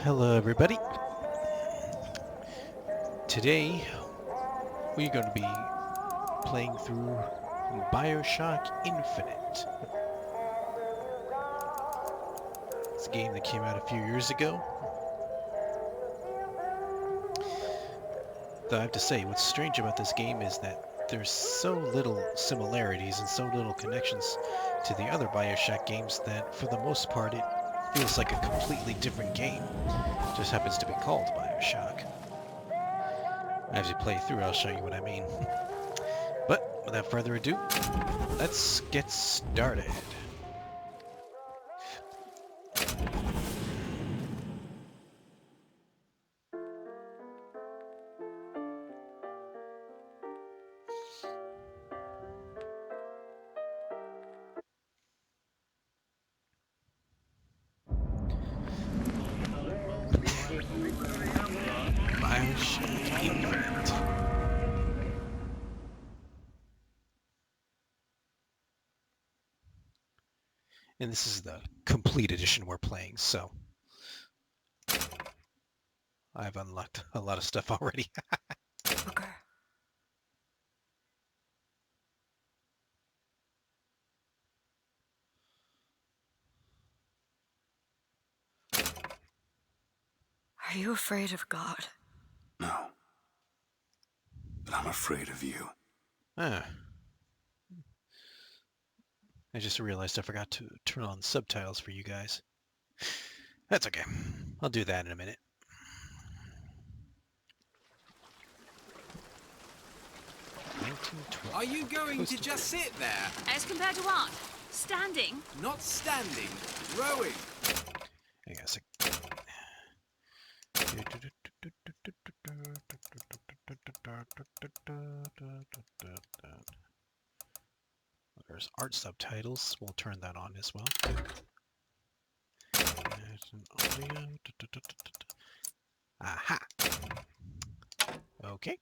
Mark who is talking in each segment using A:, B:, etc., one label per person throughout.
A: Hello everybody. Today we're going to be playing through Bioshock Infinite. It's a game that came out a few years ago. Though I have to say, what's strange about this game is that there's so little similarities and so little connections to the other Bioshock games that for the most part it feels like a completely different game. It just happens to be called Bioshock. As you play through, I'll show you what I mean. But without further ado, let's get started. Bioshock Infinite. And this is the complete edition we're playing, so I've unlocked a lot of stuff already.
B: Okay. Are you afraid of God?
C: No. But I'm afraid of you.
A: Ah, I just realized I forgot to turn on subtitles for you guys. That's okay. I'll do that in a minute.
D: Are you going to just sit there?
B: As compared to what? Standing?
D: Not standing, rowing.
A: Hang on a sec. There's art subtitles. We'll turn that on as well. There's an audio. Aha. Okay.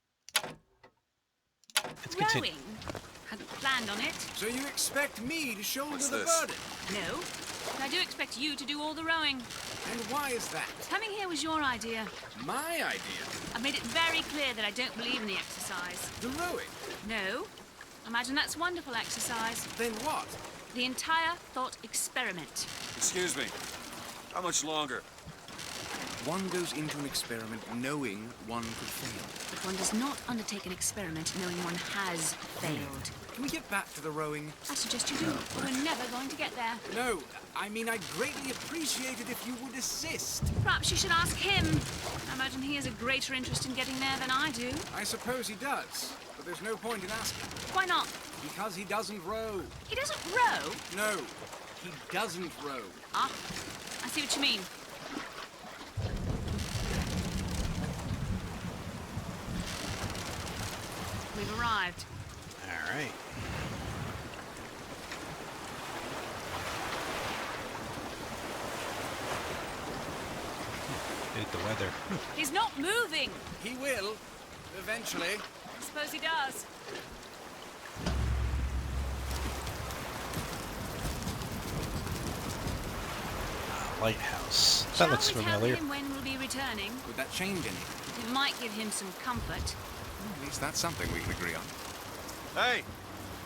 A: Let's continue.
B: Rowing? Hadn't planned on it.
D: So you expect me to shoulder
C: What's
D: the
C: this?
D: burden?
B: No. But I do expect you to do all the rowing.
D: And why is that?
B: Coming here was your idea.
D: My idea.
B: I've made it very clear that I don't believe in the exercise.
D: The rowing.
B: No. Imagine that's wonderful exercise.
D: Then what?
B: The entire thought experiment.
C: Excuse me. How much longer?
D: One goes into an experiment knowing one could fail.
B: But one does not undertake an experiment knowing one has failed.
D: Can we get back to the rowing?
B: I suggest you do. We're never going to get there.
D: No, I mean I'd greatly appreciate it if you would assist.
B: Perhaps you should ask him. I imagine he has a greater interest in getting there than I do.
D: I suppose he does, but there's no point in asking.
B: Why not?
D: Because he doesn't row.
B: He doesn't row.
D: No, he doesn't row.
B: Ah, I see what you mean. We've arrived.
A: All right. Hate the weather.
B: He's not moving.
D: He will, eventually.
B: I suppose he does.
A: Lighthouse. That
B: Shall
A: looks
B: we
A: familiar.
B: tell him when we'll be returning?
D: Would that change anything?
B: It might give him some comfort.
D: At least that's something we can agree on.
C: Hey!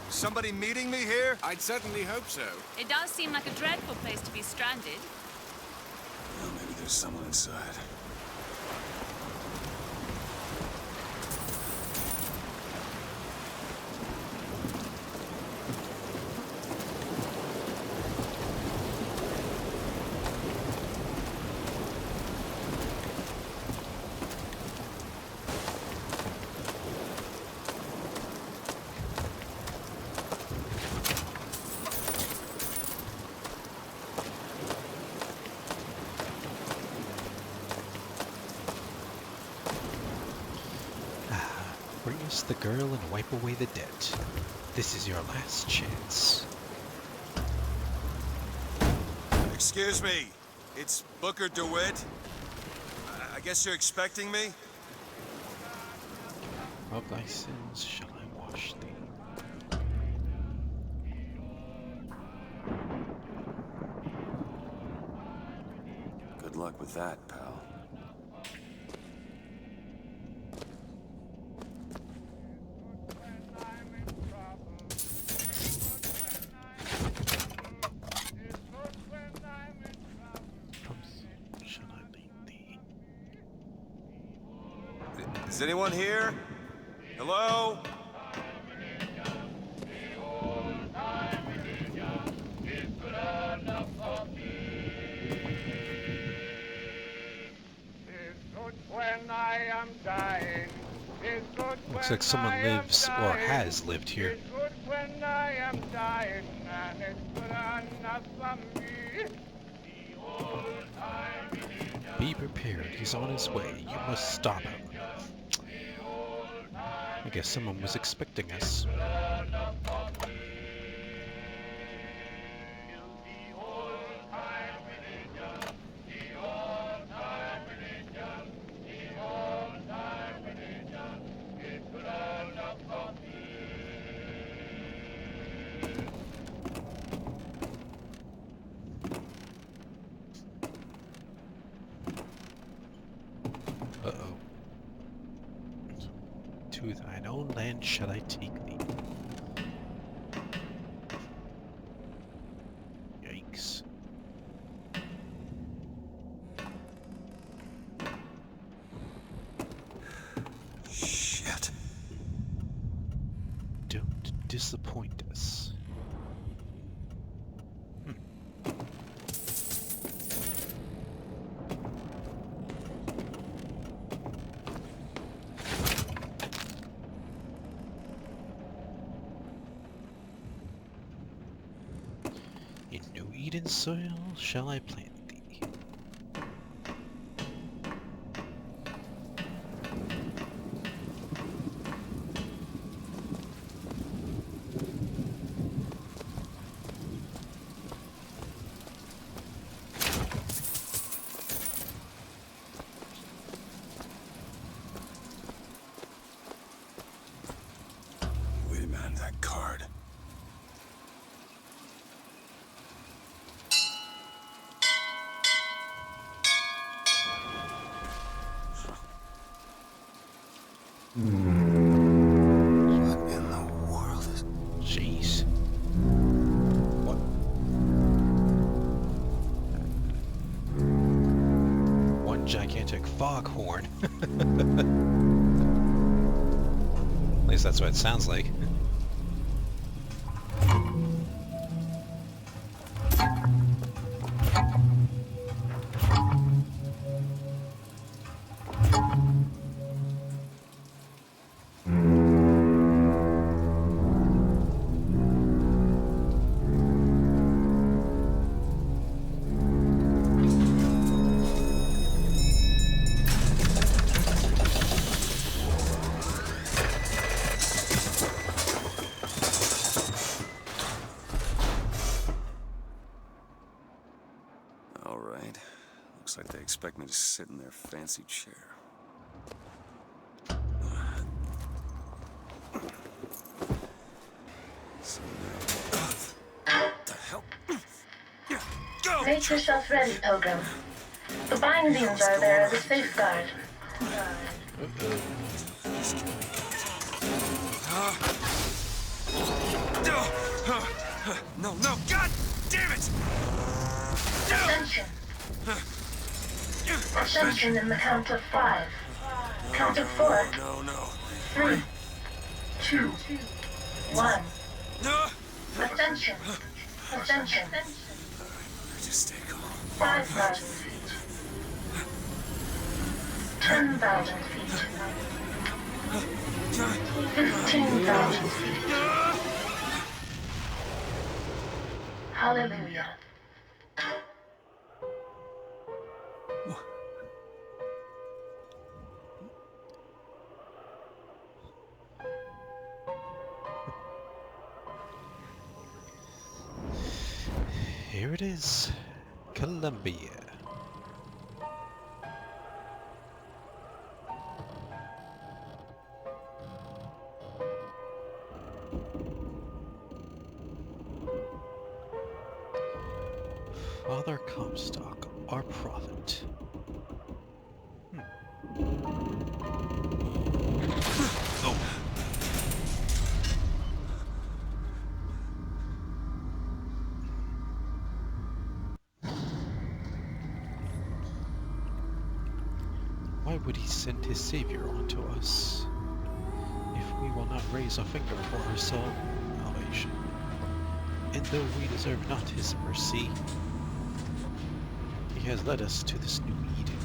C: Somebody meeting me here?
D: I'd certainly hope so.
B: It does seem like a dreadful place to be stranded.
C: Well, maybe there's someone inside.
A: Bring us the girl and wipe away the debt. This is your last chance.
C: Excuse me. It's Booker DeWitt. I guess you're expecting me?
A: Of thy sins shall I wash thee.
C: Good luck with that, pal. Is anyone here? Hello?
E: When I am dying, it's good
A: Looks
E: when
A: like someone
E: I am
A: lives or
E: dying.
A: has lived here.
E: It's good when I am dying, and it's good enough for me.
A: Be prepared. He's on his way. You must stop him. I guess someone was expecting us. Uh-oh. To thine own land shall I take thee. Yikes.
C: Shit.
A: Don't disappoint us. In New Eden soil shall I plant thee.
C: Wait a minute, that card. What in the world is...
A: Jeez. What? One gigantic foghorn. At least that's what it sounds like.
C: All right. Looks like they expect me to sit in their fancy chair. So now... What the hell? Go!
F: Make yourself ready, Pilgrim. The bindings are there as a safeguard.
C: No, no, God damn it!
F: Ascension. Ascension in the count of 5. Count of 4.
C: No, no.
F: 3, 2, 1.
C: No!
F: Ascension. Ascension.
C: Just stay calm.
F: 5,000 feet. 10,000 feet. 15,000 feet. Hallelujah.
A: Here it is. Columbia. Father Comstock, our prophet. Oh. Why would he send his savior onto us if we will not raise a finger for our salvation? And though we deserve not his mercy, he has led us to this new Eden.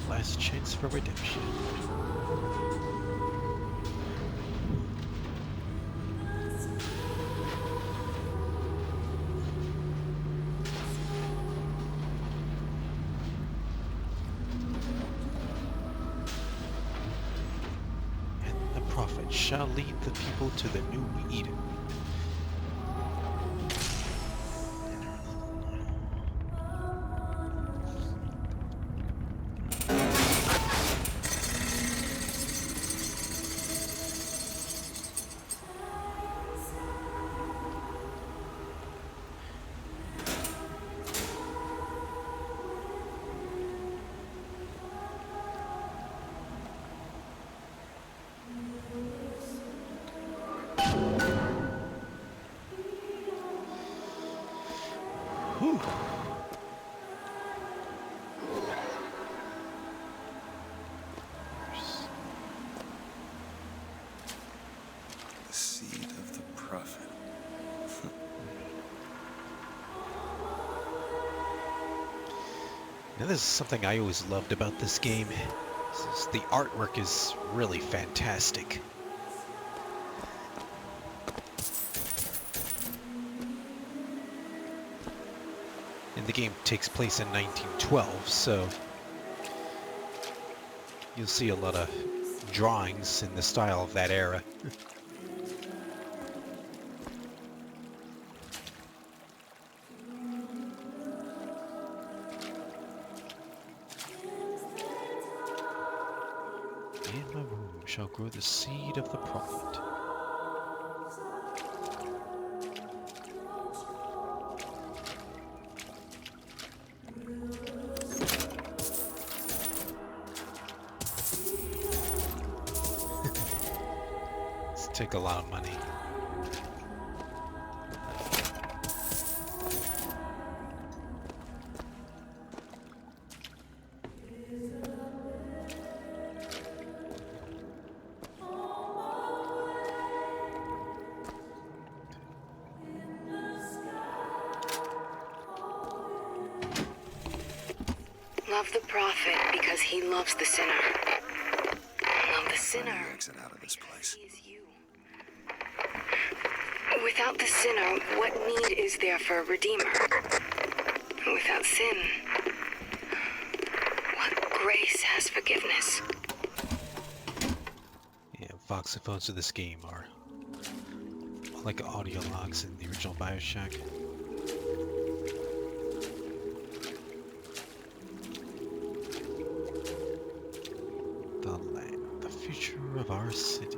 A: A last chance for redemption. Prophet shall lead the people to the new Eden. Whew.
C: The seed of the prophet.
A: Now this is something I always loved about this game. The artwork is really fantastic. And the game takes place in 1912, so you'll see a lot of drawings in the style of that era. In my womb shall grow the seed of the prophet. It's take a lot of money.
G: Love the prophet because he loves the sinner. Love the sinner.
C: Find the exit out of this place.
G: He is you. Without the sinner, what need is there for a redeemer? Without sin, what grace has forgiveness?
A: Yeah, voxophones of this game are like audio logs in the original Bioshock. The land, the future of our city.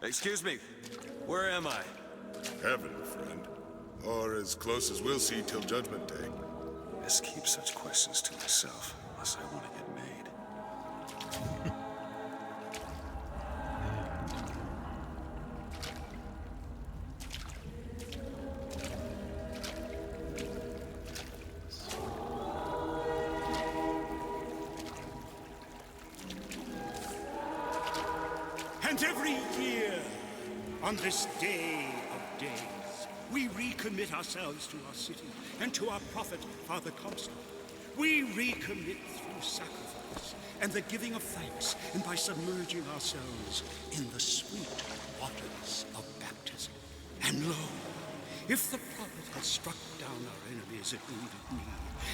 C: Excuse me, where am I?
H: Heaven, friend. Or as close as we'll see till Judgment Day.
C: Best keep such questions to myself, unless I want to get made.
I: And every year, on this day of days, we recommit ourselves to our city and to our prophet, Father Comstock. We recommit through sacrifice and the giving of thanks, and by submerging ourselves in the sweet waters of baptism. And lo, If the prophet had struck down our enemies at wounded knee,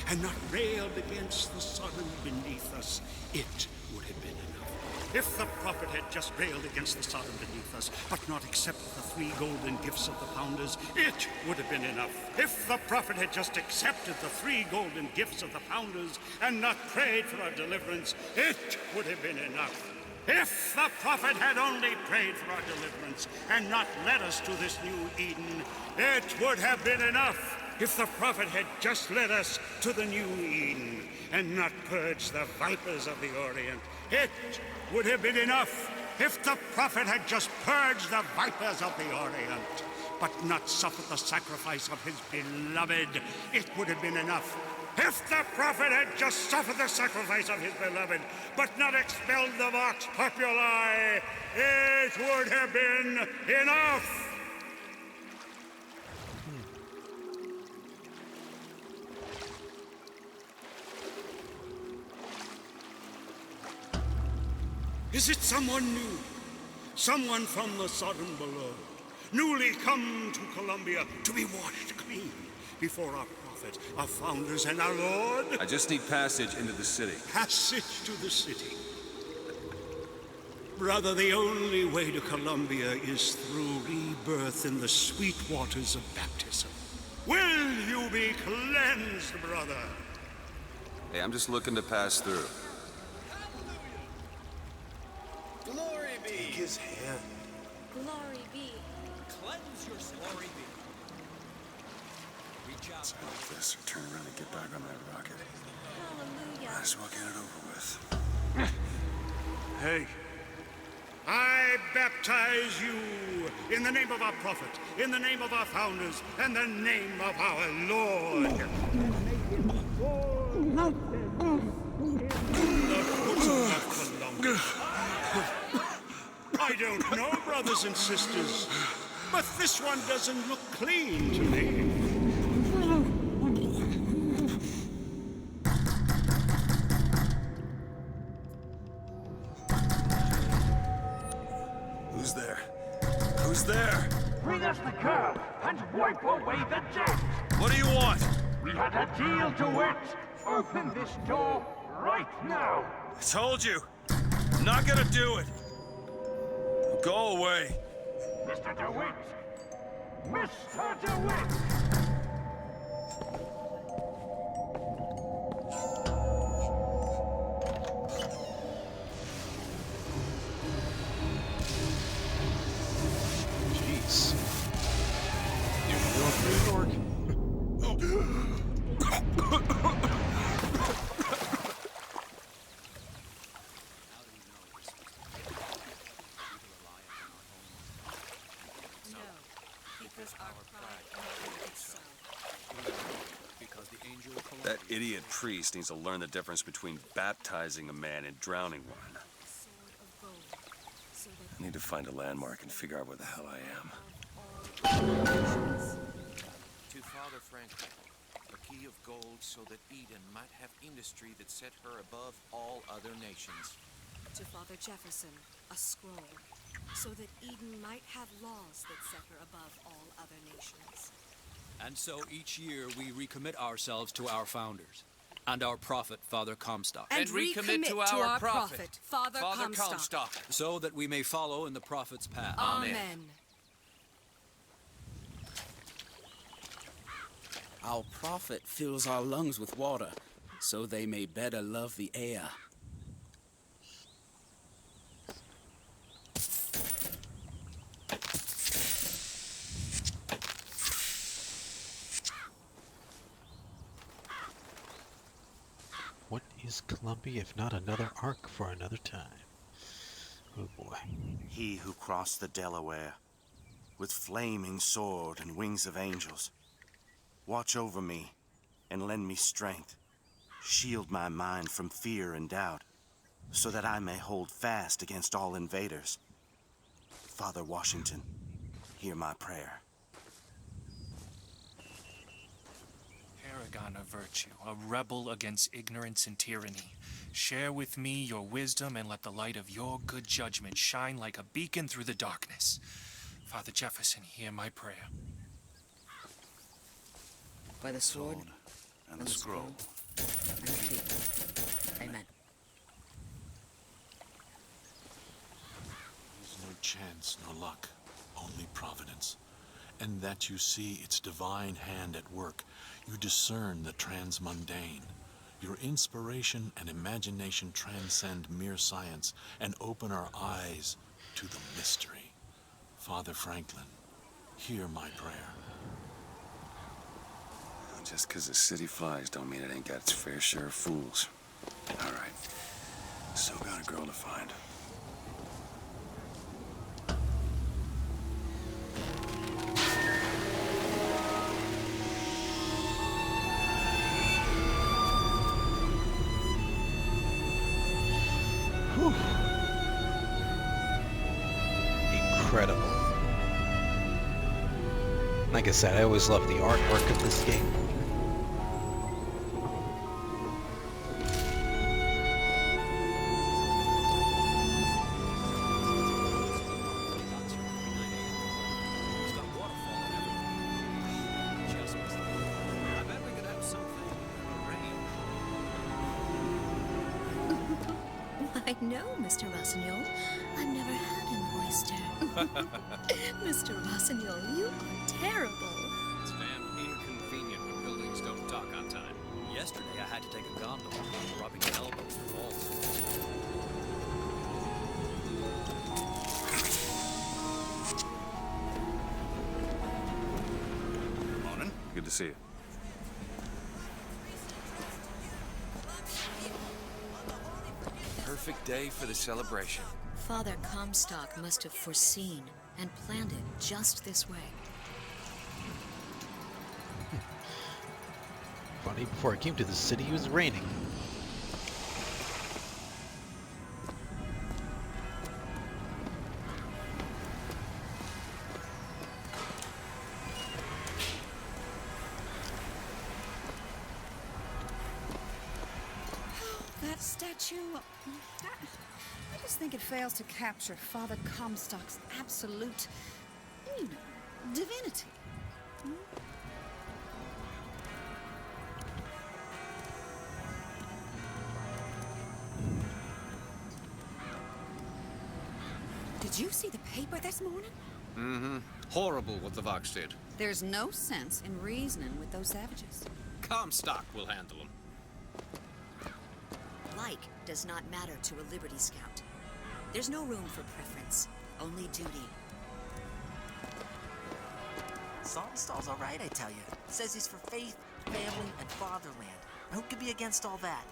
I: and not railed against the Sodom beneath us, it would have been enough. If the prophet had just railed against the Sodom beneath us, but not accepted the 3 golden gifts of the founders, it would have been enough. If the prophet had just accepted the 3 golden gifts of the founders, and not prayed for our deliverance, it would have been enough. If the prophet had only prayed for our deliverance, and not led us to this new Eden, it would have been enough. If the prophet had just led us to the new Eden, and not purged the vipers of the Orient, it would have been enough. If the prophet had just purged the vipers of the Orient, but not suffered the sacrifice of his beloved, it would have been enough. If the prophet had just suffered the sacrifice of his beloved, but not expelled the vox populi, it would have been enough. Is it someone new? Someone from the Sodom below, newly come to Columbia to be washed clean before our prophet, our founders, and our Lord?
C: I just need passage into the city.
I: Passage to the city. Brother, the only way to Columbia is through rebirth in the sweet waters of baptism. Will you be cleansed, brother?
C: Hey, I'm just looking to pass through.
D: Glory be!
C: Take his hand.
J: Glory be.
D: Cleanse yourself. Glory be. Reach out.
H: Something like this, or turn around and get back on that rocket.
J: Hallelujah.
H: Might as well get it over with.
I: Hey. I baptize you in the name of our prophet, in the name of our founders, and the name of our Lord. I don't know, brothers and sisters, but this one doesn't look clean to me.
C: Who's there? Who's there?
E: Bring us the curb and wipe away the debt.
C: What do you want?
E: We had a deal, DeWitt. Open this door right now.
C: I told you. I'm not gonna do it. Go away.
E: Mr. DeWitt! Mr. DeWitt!
A: Jeez. New York, New York.
C: That idiot priest needs to learn the difference between baptizing a man and drowning one. I need to find a landmark and figure out where the hell I am.
K: To Father Franklin, a key of gold so that Eden might have industry that set her above all other nations.
J: To Father Jefferson, a scroll, so that Eden might have laws that set her above all other nations.
L: And so each year we recommit ourselves to our founders and our prophet, Father Comstock.
B: And recommit to our prophet, Father Comstock.
L: So that we may follow in the prophet's path.
B: Amen.
M: Our prophet fills our lungs with water, so they may better love the air.
A: What is Columbia if not another ark for another time? Oh boy.
N: He who crossed the Delaware, with flaming sword and wings of angels, watch over me and lend me strength. Shield my mind from fear and doubt, so that I may hold fast against all invaders. Father Washington, hear my prayer.
O: Paragon of virtue, a rebel against ignorance and tyranny. Share with me your wisdom and let the light of your good judgment shine like a beacon through the darkness. Father Jefferson, hear my prayer.
P: By the sword
N: and the scroll.
P: And the people. Amen.
Q: There's no chance nor luck, only providence. And that you see its divine hand at work. You discern the transmundane. Your inspiration and imagination transcend mere science and open our eyes to the mystery. Father Franklin, hear my prayer.
D: Just 'cause the city flies don't mean it ain't got its fair share of fools. All right. Still got a girl to find.
A: Whew. Incredible. Like I said, I always loved the artwork of this game.
J: Why, no, Mr. Rossignol. I've never had an oyster. Mr. Rossignol, you are terrible.
L: It's damn inconvenient when buildings don't dock on time. Yesterday, I had to take a gondola, rubbing elbows with all sorts.
D: Morning. Good to see you.
K: Perfect day for the celebration.
J: Father Comstock must have foreseen and planned it just this way.
A: Funny, before I came to the city, it was raining.
R: That statue, I just think it fails to capture Father Comstock's absolute, divinity. Did you see the paper this morning?
L: Mm-hmm. Horrible what the Vox did.
R: There's no sense in reasoning with those savages.
L: Comstock will handle them.
J: Like does not matter to a Liberty Scout. There's no room for preference, only duty.
S: Saltonstall's all right, I tell you. Says he's for faith, family, and fatherland. Who could be against all that?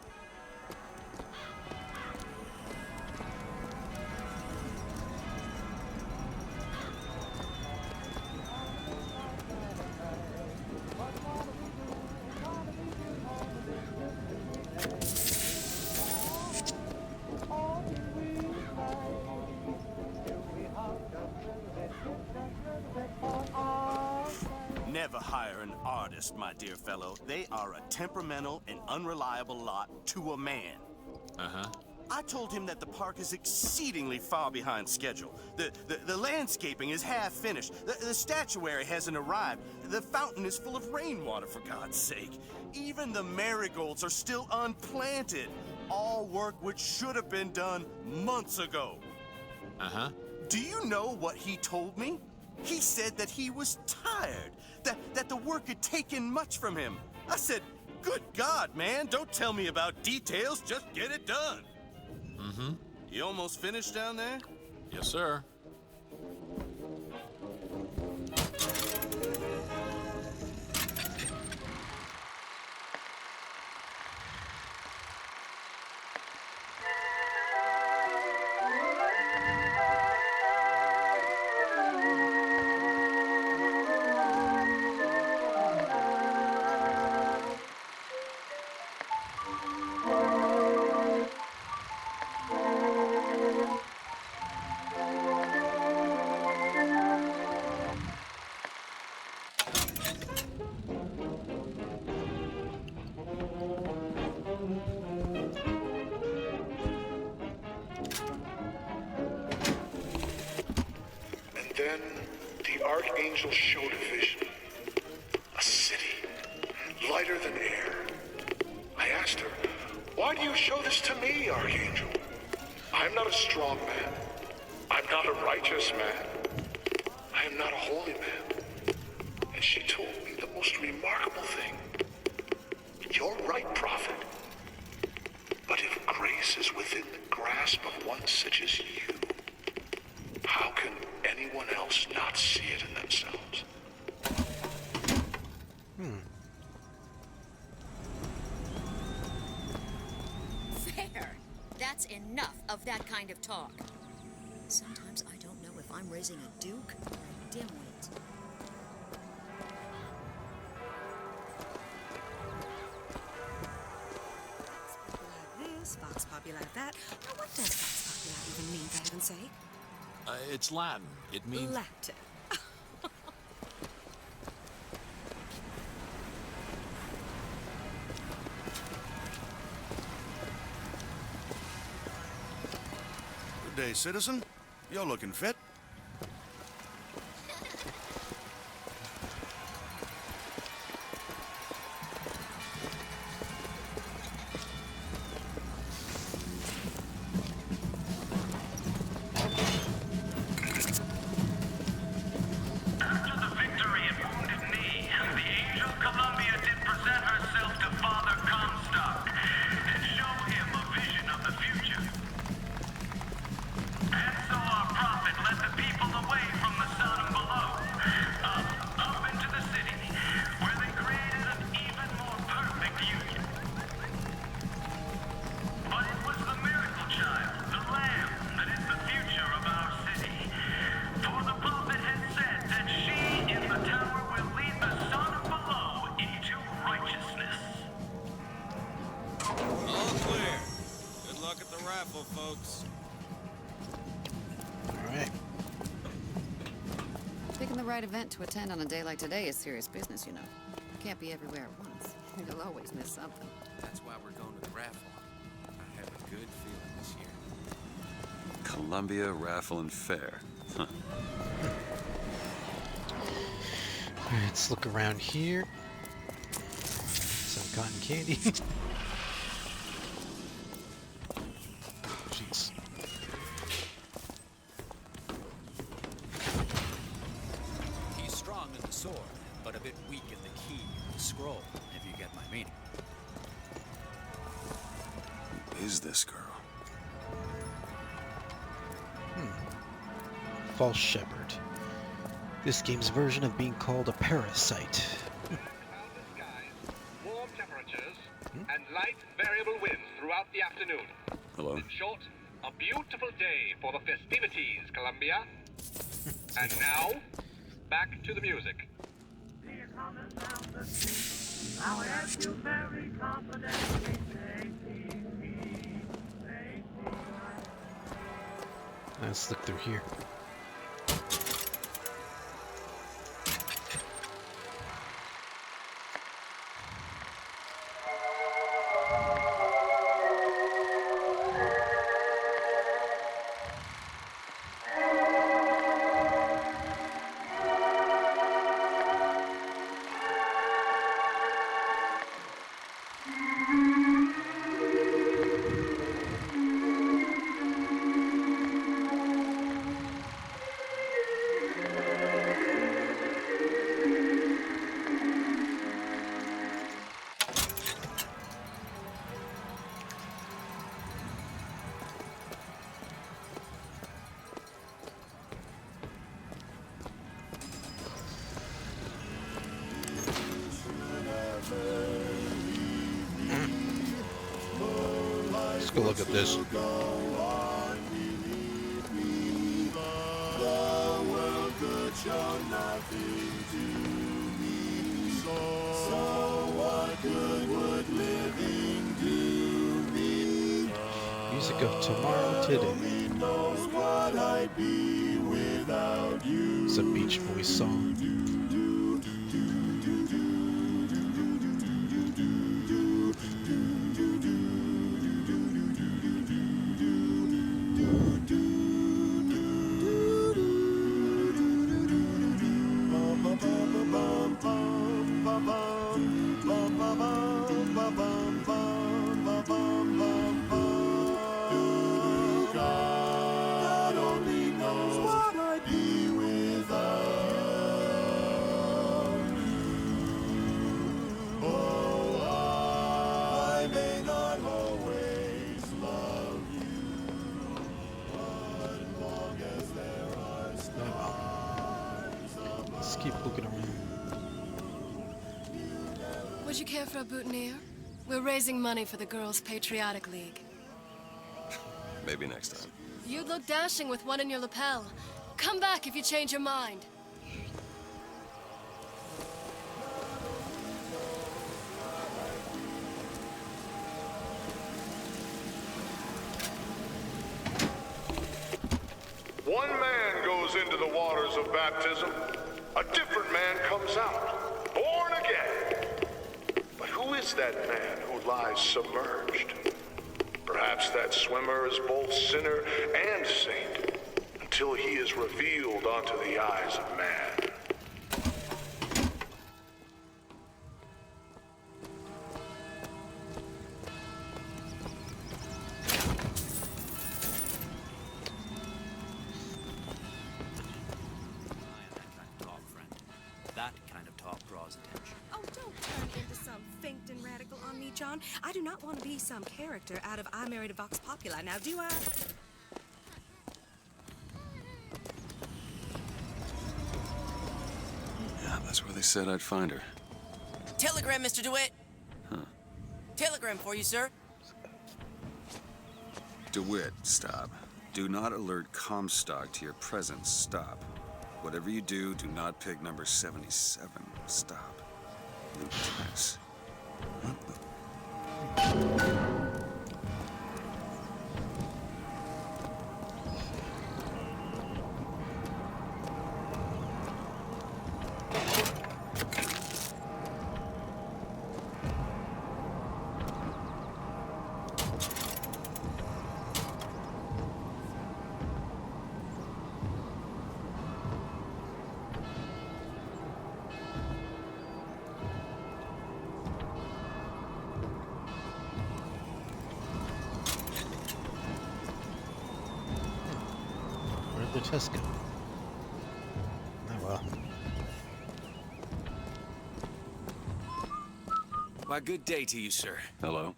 N: Never hire an artist, my dear fellow. They are a temperamental and unreliable lot to a man.
Q: Uh-huh.
N: I told him that the park is exceedingly far behind schedule. The landscaping is half finished. The statuary hasn't arrived. The fountain is full of rainwater, for God's sake. Even the marigolds are still unplanted. All work which should have been done months ago.
Q: Uh-huh.
N: Do you know what he told me? He said that he was tired, that the work had taken much from him. I said, good God, man, don't tell me about details, just get it done.
Q: Mm-hmm.
N: You almost finished down there?
Q: Yes, sir.
H: Then the Archangel showed a vision. A city.
T: lighter than air. I asked her, "Why do you show this to me, Archangel? I'm not a strong man. I'm not a righteous man. I am not a holy man." And she told me the most remarkable thing. "You're right, Prophet. But if grace is within the grasp of one such as you, how can anyone else not see it in themselves?"
J: Fair. That's enough of that kind of talk. Sometimes I don't know if I'm raising a duke or a dimwit.
R: This, Vox Populi that. Now, what does Vox Populi even mean, for heaven's sake?
Q: It's Latin. It means...
R: Latin.
U: Good day, citizen. You're looking fit.
K: Folks.
A: Alright.
R: Picking the right event to attend on a day like today is serious business, you know. Can't be everywhere at once. You'll always miss something.
K: That's why we're going to the raffle. I have a good feeling this year.
D: Columbia Raffle and Fair. Huh.
A: Alright, let's look around here. Some cotton candy. Jeez.
L: He's strong in the sword, but a bit weak in the key and the scroll, if you get my meaning.
D: Who is this girl?
A: False Shepherd. This game's version of being called a parasite.
E: Warm temperatures and light variable winds throughout the afternoon.
D: Hello?
E: In short, a beautiful day for the festivities, Columbia. And now, back to the music.
A: Let's look through here. Let's go look at this. Music of tomorrow today. It's a Beach Boys song.
F: God only knows what I'd be without you. Oh, I may not always love you, but long as there are stars above.
A: Let's keep looking around.
V: Would you care for a boutonniere? We're raising money for the Girls' Patriotic League.
D: Maybe next time.
V: You'd look dashing with one in your lapel. Come back if you change your mind.
T: One man goes into the waters of baptism. A different man comes out, born again. But who is that man who lies submerged? Perhaps that swimmer is both sinner and saint, until he is revealed unto the eyes of man.
L: That kind of talk draws attention.
W: Oh, don't turn into some Finkton radical on me, John. I do not want to be some character out of I Married a Vox Populi, now do I?
D: Yeah, that's where they said I'd find her.
S: Telegram, Mr. DeWitt.
D: Huh.
S: Telegram for you, sir.
D: DeWitt, stop. Do not alert Comstock to your presence. Stop. Whatever you do, do not pick number 77. Stop. Lieutenant.
A: Where'd the test go? Oh well.
K: Why, good day to you, sir.
D: Hello.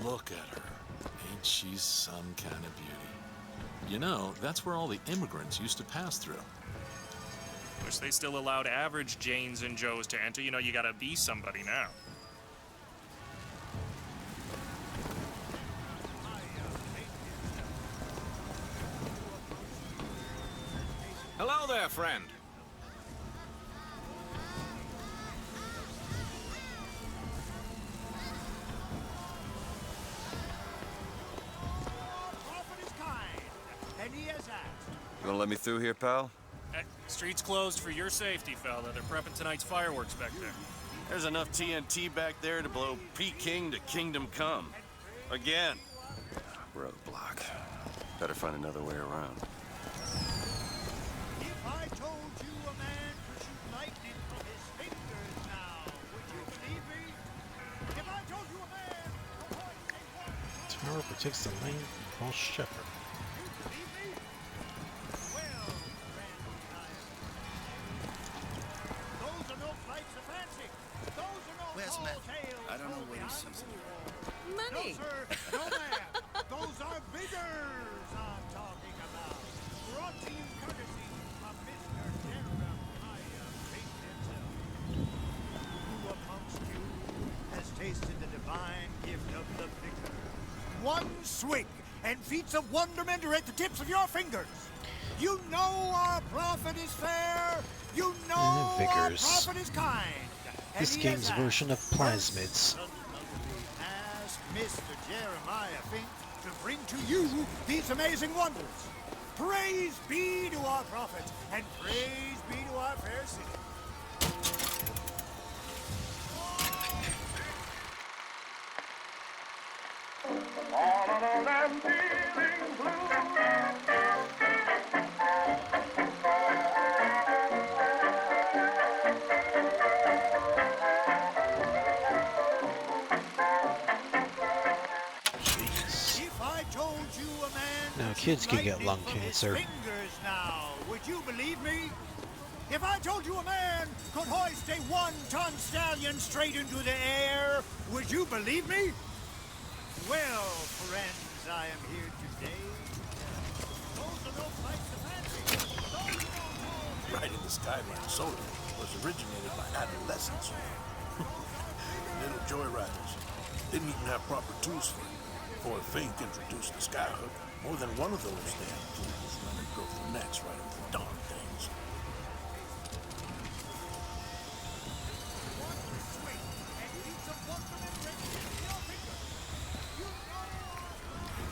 Q: Look at her. Ain't she some kind of beauty? You know, that's where all the immigrants used to pass through.
O: Wish they still allowed average Janes and Joes to enter. You know, you gotta be somebody now.
K: Hello there, friend.
D: You wanna let me through here, pal?
O: Street's closed for your safety, fella. They're prepping tonight's fireworks back there.
N: There's enough TNT back there to blow Peking to Kingdom Come. Again.
D: We're out of the block. Better find another way around.
I: If I told you a man could shoot lightning from his fingers now, would you believe me? If I told you a man...
A: Tower protects the lane from false shepherd.
I: I don't know what he sees.
V: Money.
I: No, sir. No, ma'am. Those are bidders I'm talking about. Brought to you courtesy of Mr. Jeremiah Fink himself. Who amongst you has tasted the divine gift of the picker? One swig, and feats of wonderment are at the tips of your fingers. You know our prophet is fair. You know our
A: Vickers.
I: prophet is kind.
A: This game's version of plasmids.
I: Ask Mr. Jeremiah Fink to bring to you these amazing wonders. Praise be to our prophet, and praise be to our fair city.
F: I'm feeling blue.
I: If I told you a man
A: Now,
I: could
A: kids
I: shoot
A: can get
I: lightning
A: lung
I: from his
A: cancer.
I: fingers now, would you believe me? If I told you a man could hoist a 1-ton stallion straight into the air, would you believe me? Well, friends, I am here today. Those are no fights to fancy.
Q: Riding the Skyline soda was originated by adolescents. Little joyriders. Didn't even have proper tools for it. Before Fink introduced the skyhook, more than one of those damn tools running broke their necks right into the darn things.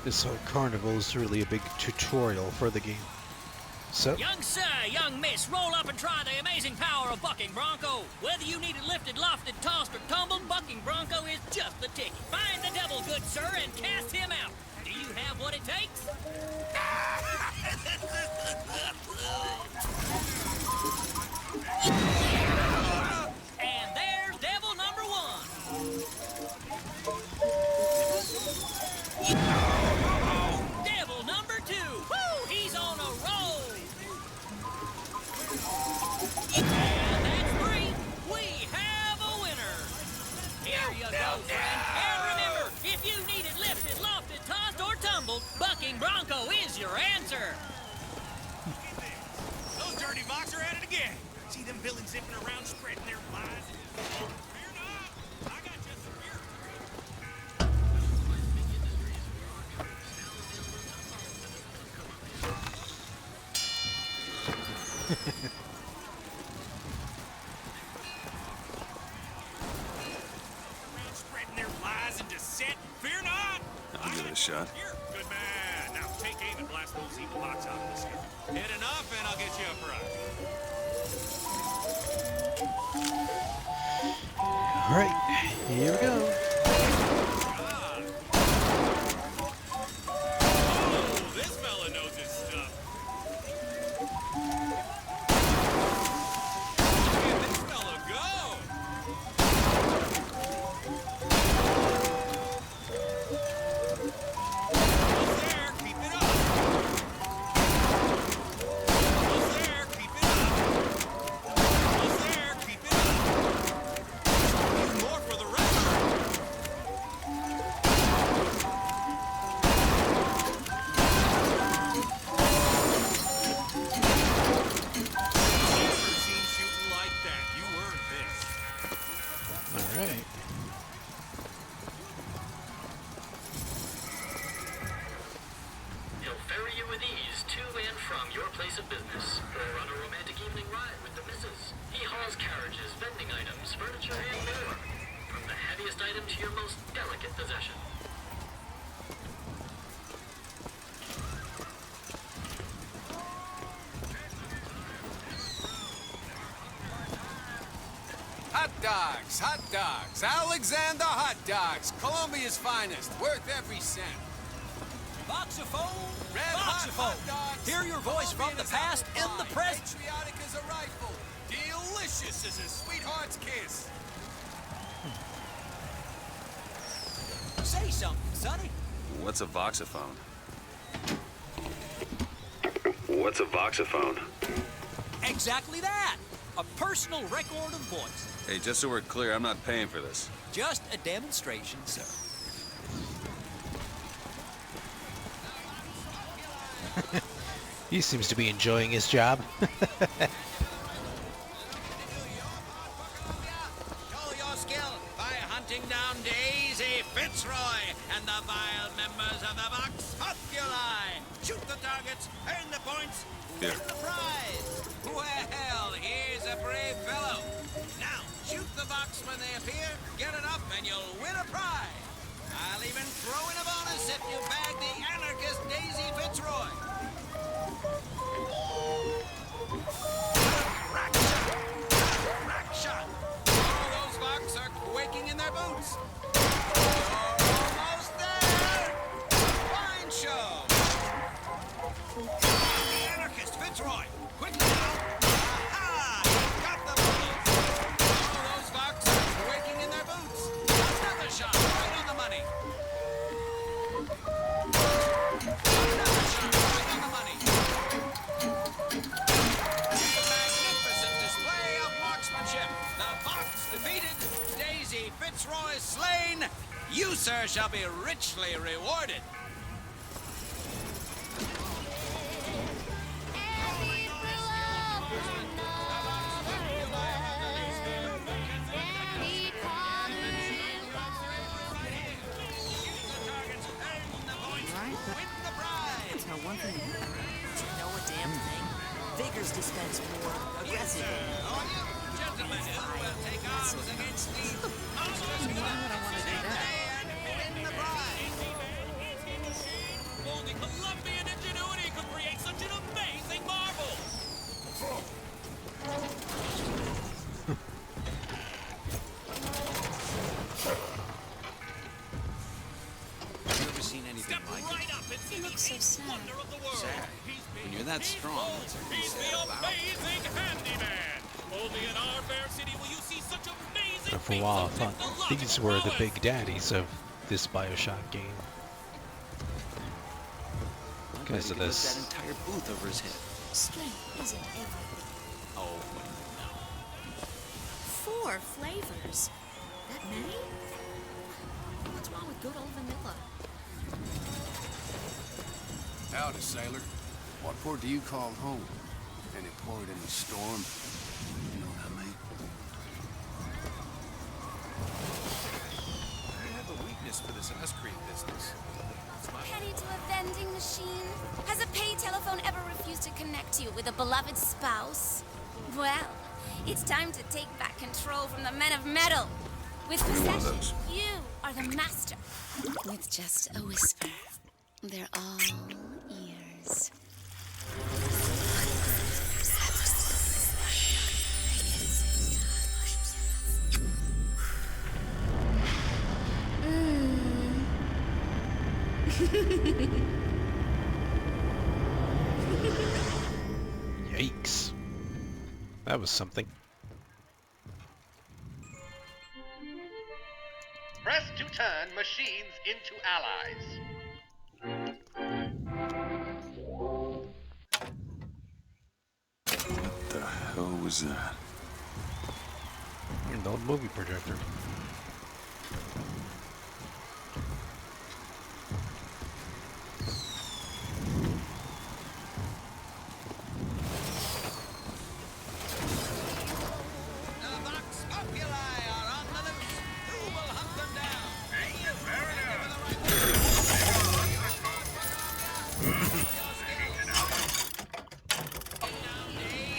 A: This whole carnival is really a big tutorial for the game. So,
L: Young sir, young miss, roll up and try the amazing power of Bucking Bronco. Whether you need it lifted, lofted, tossed, or tumbled, Bucking Bronco is just the ticket. Find the devil, good sir, and cast him out. Do you have what it takes? And there's devil number one. Devil number two. Woo! He's on a roll. And that's three. We have a winner. Here you go, friend. And remember, if you need it lifted, lofted, tossed, or tumbled, Bucking Bronco is your answer.
K: Those dirty Vox are at it again. See them villains zipping around, spreading their lies. Fear not. I got just some fear. Around spreading their lies and dissent. Fear not.
D: I'll give it a shot.
K: You're a good man. Now take aim and blast those evil Vox out of the sky. Hit enough and I'll get you a prize.
A: alright, here we go.
K: Oh, this fella knows his stuff. Look at this fella go. Almost there, keep it up. Almost there, keep it up. Almost there, keep it up. Need more for the rest. Never seen shooting like that. You earned this.
A: Alright.
B: He'll ferry you with ease to and from your place of business, or on a romantic evening ride with the missus. He hauls carriages, vending items, furniture, and more. From the heaviest item to your most delicate possession.
C: Hot dogs, Alexander hot dogs, Colombia's finest, worth every cent.
L: Voxophone,
C: Red hot
L: Voxophone.
C: dogs.
L: Hear your voice from the past in the present.
C: Patriotic as a rifle, delicious as a sweetheart's kiss.
L: Say something, Sonny.
D: What's a voxophone? What's a voxophone?
L: Exactly that. A personal record of voice.
D: Hey, just so we're clear, I'm not paying for this.
L: Just a demonstration, sir.
A: He seems to be enjoying his job.
K: Show your skill by hunting down Daisy Fitzroy and the vile members of the Vox Populi. Shoot the targets, earn the points,
D: Here.
K: win the prize. Well, here's a brave fellow. Now, shoot the Vox when they appear, get it up, and you'll win a prize. I'll even throw in a bonus if you bag the anarchist Daisy Fitzroy. Rack shot. All those Vox are quaking in their boots. You're almost there. Fine Fitzroy slain, you, sir, shall be richly rewarded.
S: One thing. Do you know a damn thing? Vigors dispense more aggressively.
K: Oh, you gentlemen who will take arms against the monsters of and win the prize.
L: Only Colombian ingenuity could create such an amazing marvel!
K: Have you ever seen anything like it?
J: He looks so sad.
K: Sad. When you're that strong, what's there to be sad about?
L: Amazing handyman! Only in our fair city will you see such amazing
A: For a while, I thought these were the big daddies of this Bioshock game. Because of this.
K: That entire booth over his head.
J: Strength isn't everything.
K: Oh, what do you know?
J: 4 flavors. That many? What's wrong with good old vanilla?
C: Howdy, sailor. What port do you call home? Any port in the storm? You know what I mean?
K: I have a weakness for this ice cream business.
G: Headed to a vending machine? Has a pay telephone ever refused to connect you with a beloved spouse? Well, it's time to take back control from the men of metal. With possession, you are the master. With just a whisper, they're all ears.
A: Yikes. That was something.
E: Press to turn machines into allies.
D: What the hell was that?
A: An old movie projector.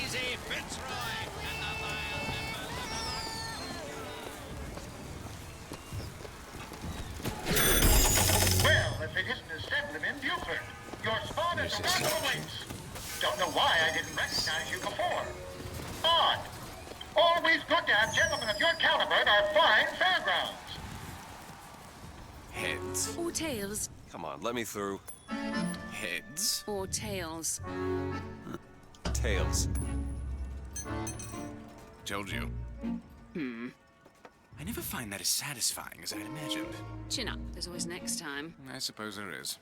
K: Easy, Fitzroy, and the vile members of the
M: Well, if it isn't Assemblyman in Buford, your spawn is a rattle awaits. Don't know why I didn't recognize you before. Odd. Always good to have gentlemen of your caliber at our fine fairgrounds.
P: Heads.
X: Or tails.
P: Come on, let me through. Heads.
X: Or tails.
P: Tails. Told you. I never find that as satisfying as I'd imagined.
X: Chin up. There's always next time.
P: I suppose there is.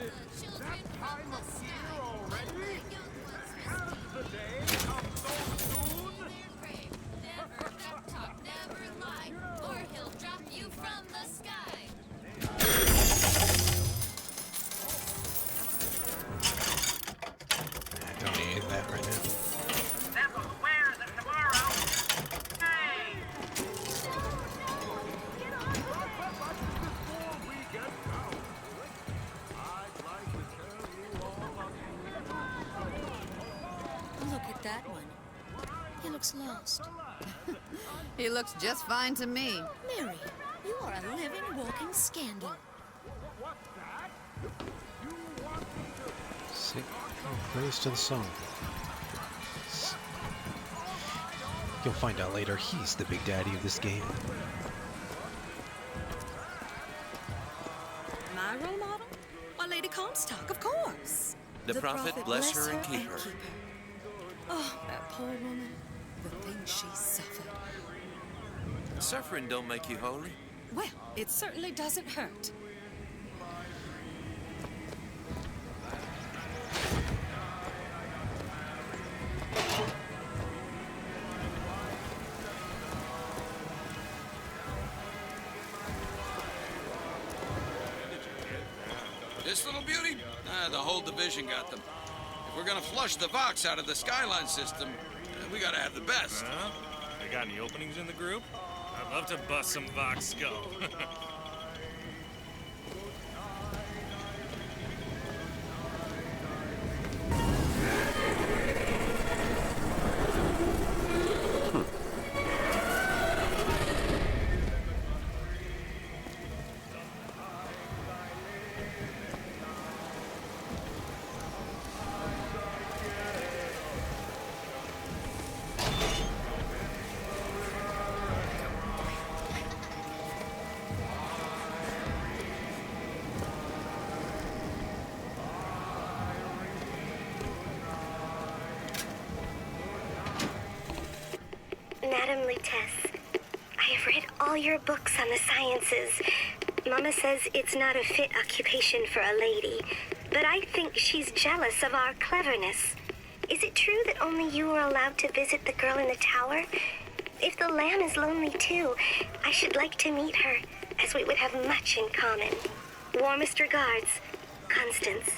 F: Is it that time of year already? Has the day come so soon?
G: Never backtalk, never lie, or he'll drop you from the sky.
A: I don't need that right now.
J: Look at that one. He looks lost.
R: He looks just fine to me.
J: Mary, you are a living, walking scandal.
A: See? Oh, praise to the song. You'll find out later he's the big daddy of this game.
W: My role model? Why, Lady Comstock, of course.
P: The prophet bless her and keep her.
W: Oh, that poor woman. The things she suffered.
P: Suffering don't make you holy.
W: Well, it certainly doesn't hurt.
K: The whole division got them. If we're gonna flush the Vox out of the Skyline system, we gotta have the best.
H: They got any openings in the group? I'd love to bust some Vox skull.
O: Madam Lutece, I have read all your books on the sciences. Mama says it's not a fit occupation for a lady, but I think she's jealous of our cleverness. Is it true that only you are allowed to visit the girl in the tower? If the lamb is lonely too, I should like to meet her, as we would have much in common. Warmest regards, Constance.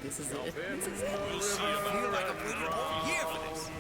S: This is it. This is it. I feel like I've waited all year for this.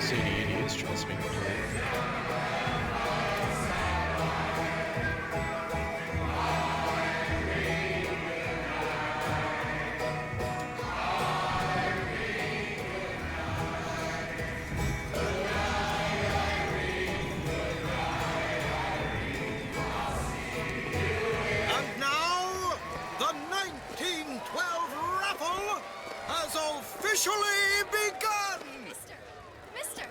A: Say the idiots transmitting play.
T: And now, the 1912 raffle has officially begun!
G: Mister!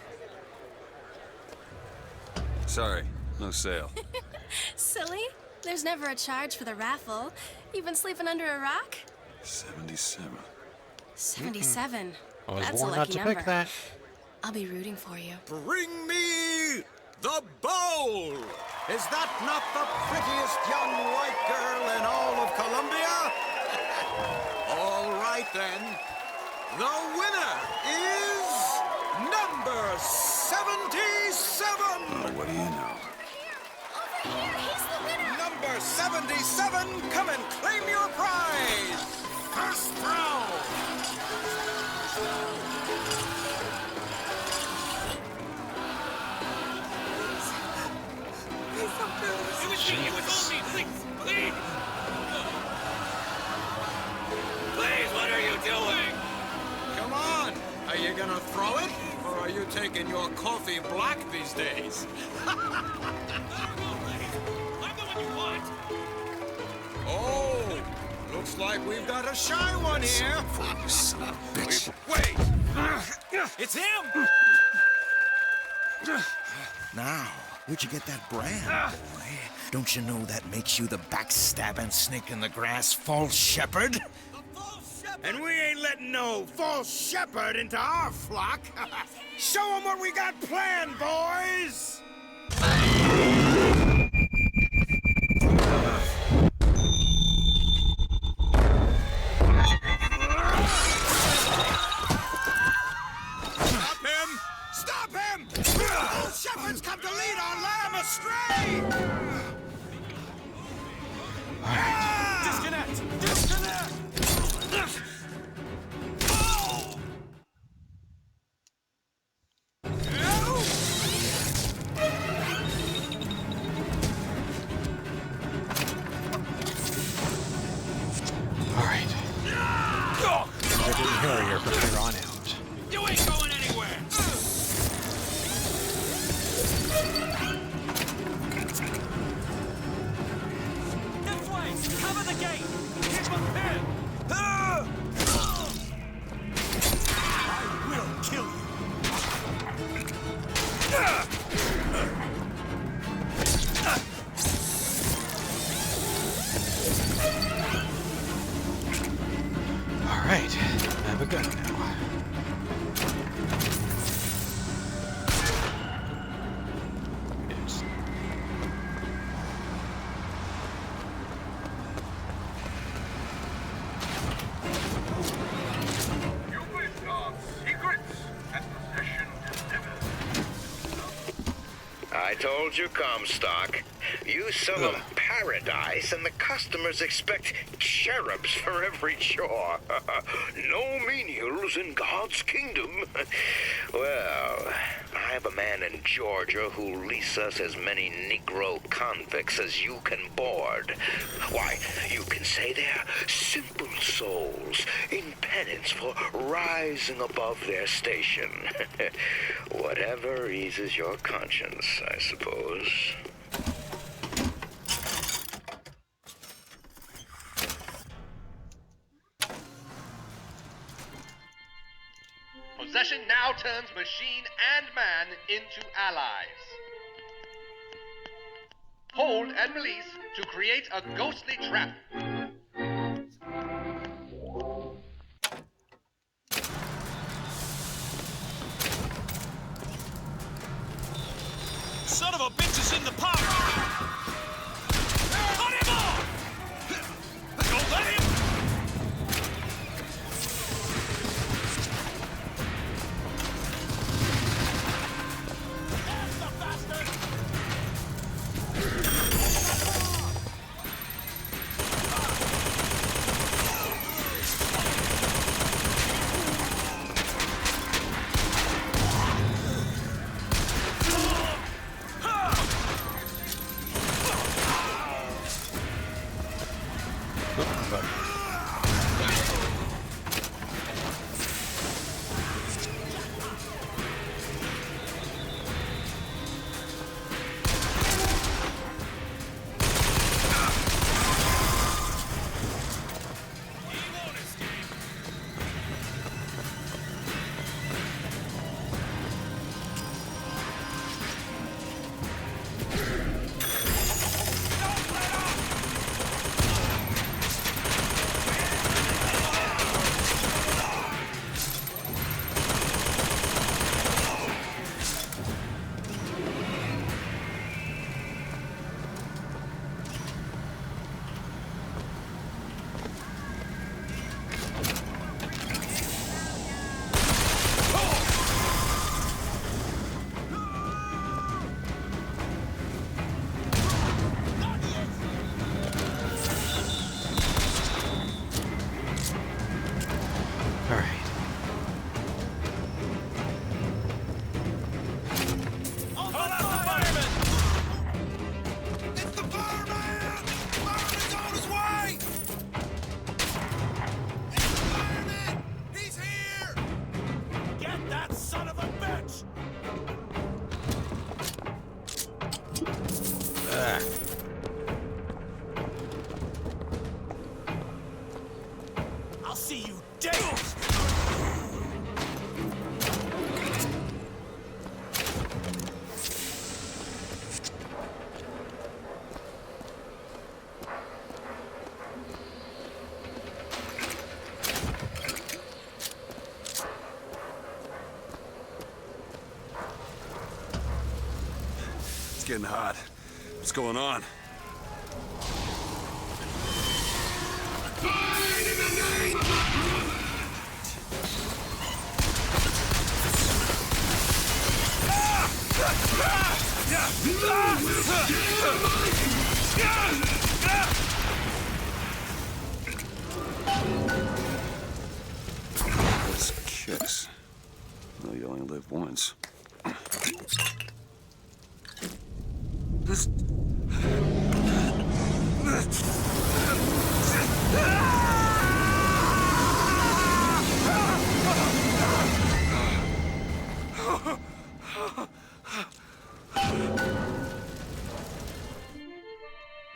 D: Sorry, no sale.
V: Silly? There's never a charge for the raffle. You've been sleeping under a rock?
D: 77.
V: 77.
A: I was
V: That's a
A: warned not
V: lucky
A: to
V: number.
A: pick that.
V: I'll be rooting for you.
T: Bring me the bowl! Is that not the prettiest young white girl in all of Columbia? All right then. The winner is number 77!
D: Oh, what do you know?
T: Number 77, come and claim your prize! First round!
K: Please! Please, what are you doing?
T: Come on! Are you gonna throw it? Or are you taking your coffee black these days? Oh, looks like we've got a shy one here.
D: You son of a bitch.
T: Wait! It's him!
U: Now, where'd you get that brand, boy? Don't you know that makes you the backstabbing snake in the grass false shepherd?
T: False shepherd! And we ain't letting no false shepherd into our flock. Show them what we got planned, boys! Stop him! Stop him! False shepherds come to lead our lamb astray! Disconnect! Disconnect!
A: Alright. They're getting hairier from here on out.
K: You ain't going anywhere!
L: This way! Cover the gate! Keep them pinned!
T: I will kill you!
A: Alright, I have a gun now. Yes.
B: I told you, Comstock. You sell them paradise, and the customers expect cherubs for every chore. No menials in God's kingdom. Well, I have a man in Georgia who'll lease us as many Negro convicts as you can board. Why, you can say they're simple souls in penance for rising above their station. Whatever eases your conscience, I suppose.
E: Possession now turns machine and man into allies. Hold and release to create a ghostly trap.
K: Son of a bitch is in the park! Cut him off! Don't let him! There's the bastard! I'll see you dead!
D: getting hot. What's going on? This kicks. Well, you only live once. This...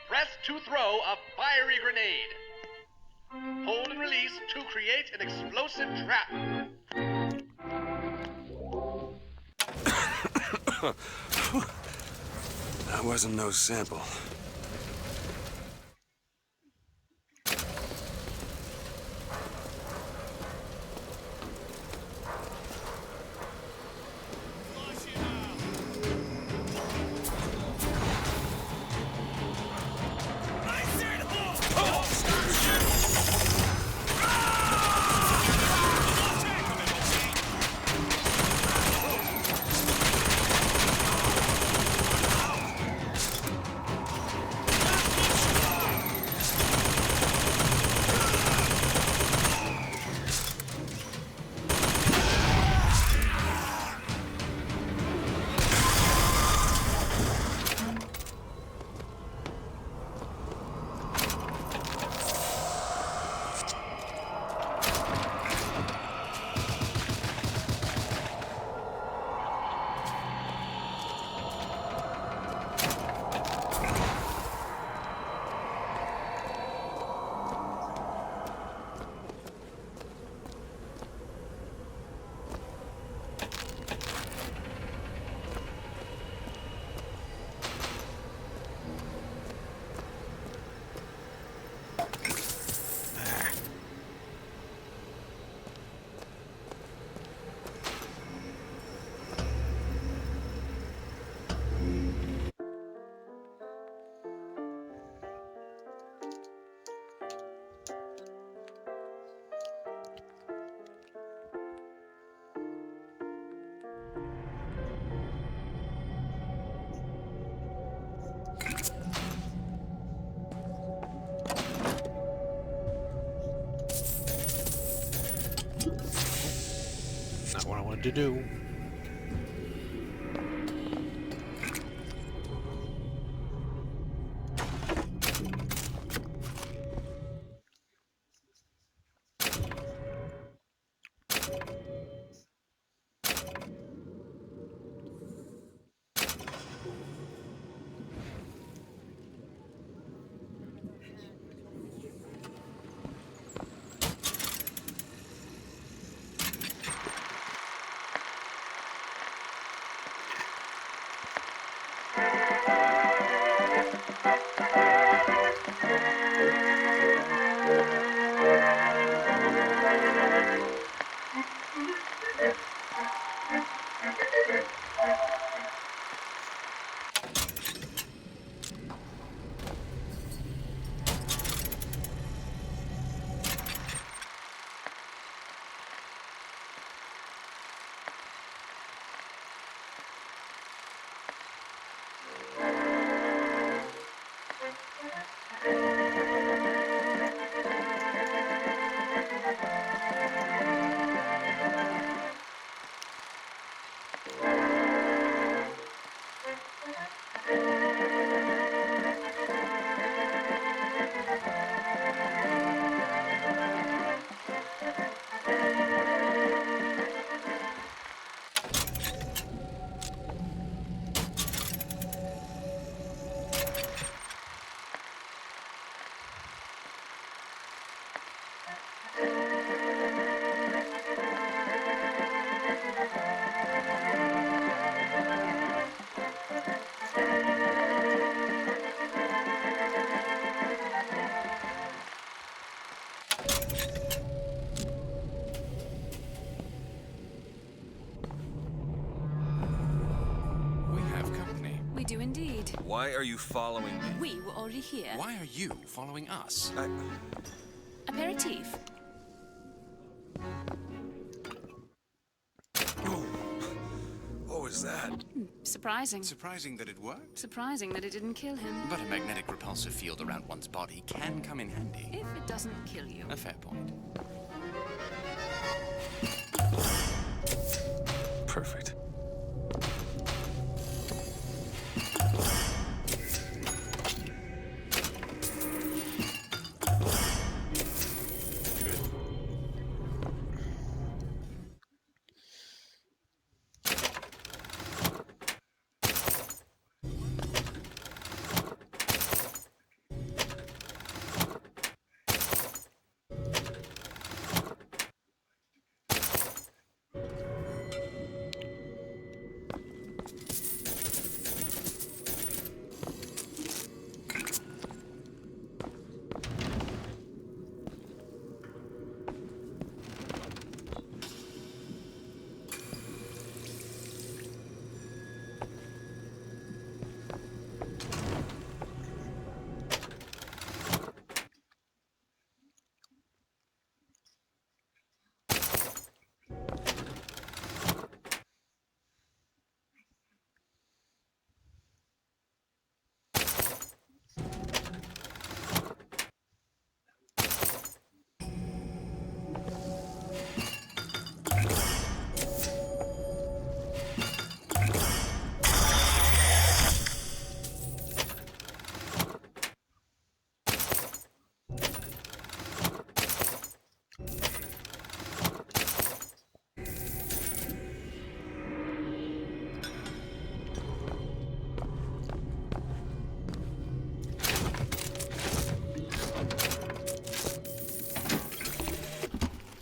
E: Press to throw a fiery grenade. Hold and release to create an explosive trap.
D: That wasn't no sample.
A: Not what I wanted to do.
X: do indeed.
D: Why are you following me?
X: We were already here.
P: Why are you following us?
X: Aperitif.
D: What was that?
X: Surprising.
P: Surprising that it worked?
X: Surprising that it didn't kill him.
P: But a magnetic repulsive field around one's body can come in handy.
X: If it doesn't kill you.
P: A fair point.
D: Perfect.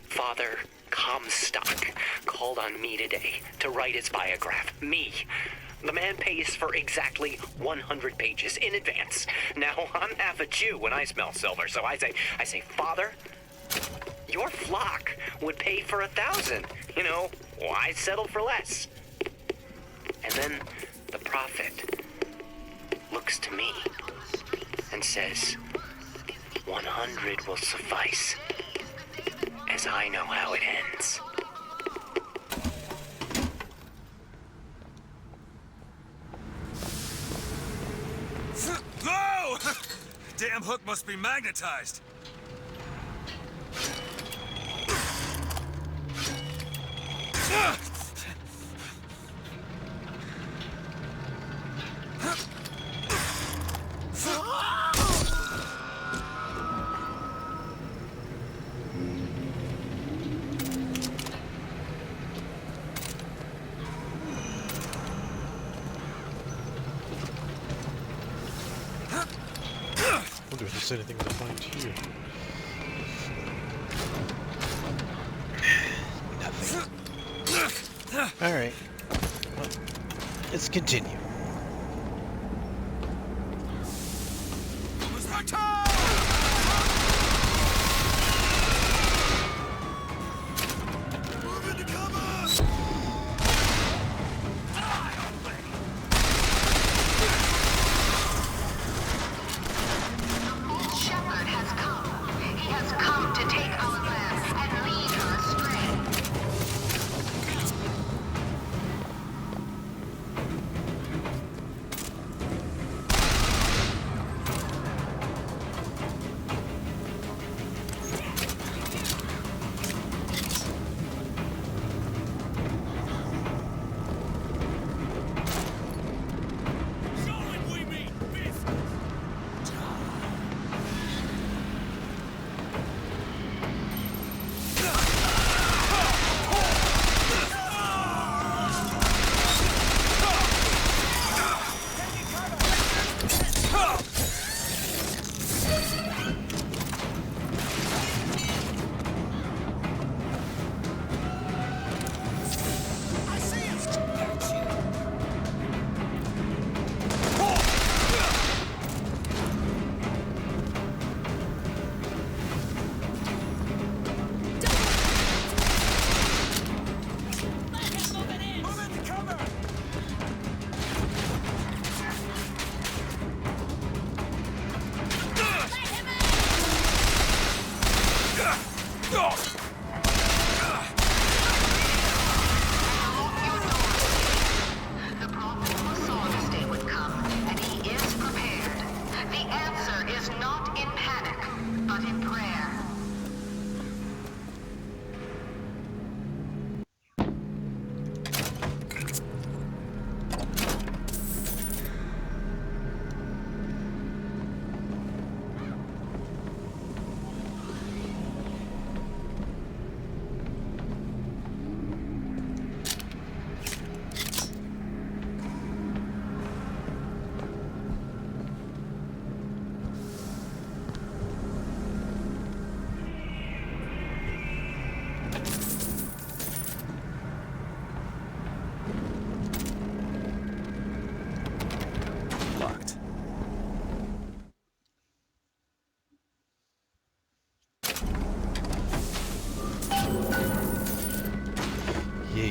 C: Father Comstock called on me today to write his biograph. Me. The man pays for exactly 100 pages in advance. Now, I'm half a Jew when I smell silver, so I say, Father, your flock would pay for 1,000. You know, why settle for less? And then the prophet looks to me and says, 100 will suffice, as I know how it ends.
D: Whoa! Damn hook must be magnetized.
A: I wonder if there's anything to find here. Nothing. Alright. Well, let's continue.
F: Shepherd has come. He has come to take our land and lead her astray.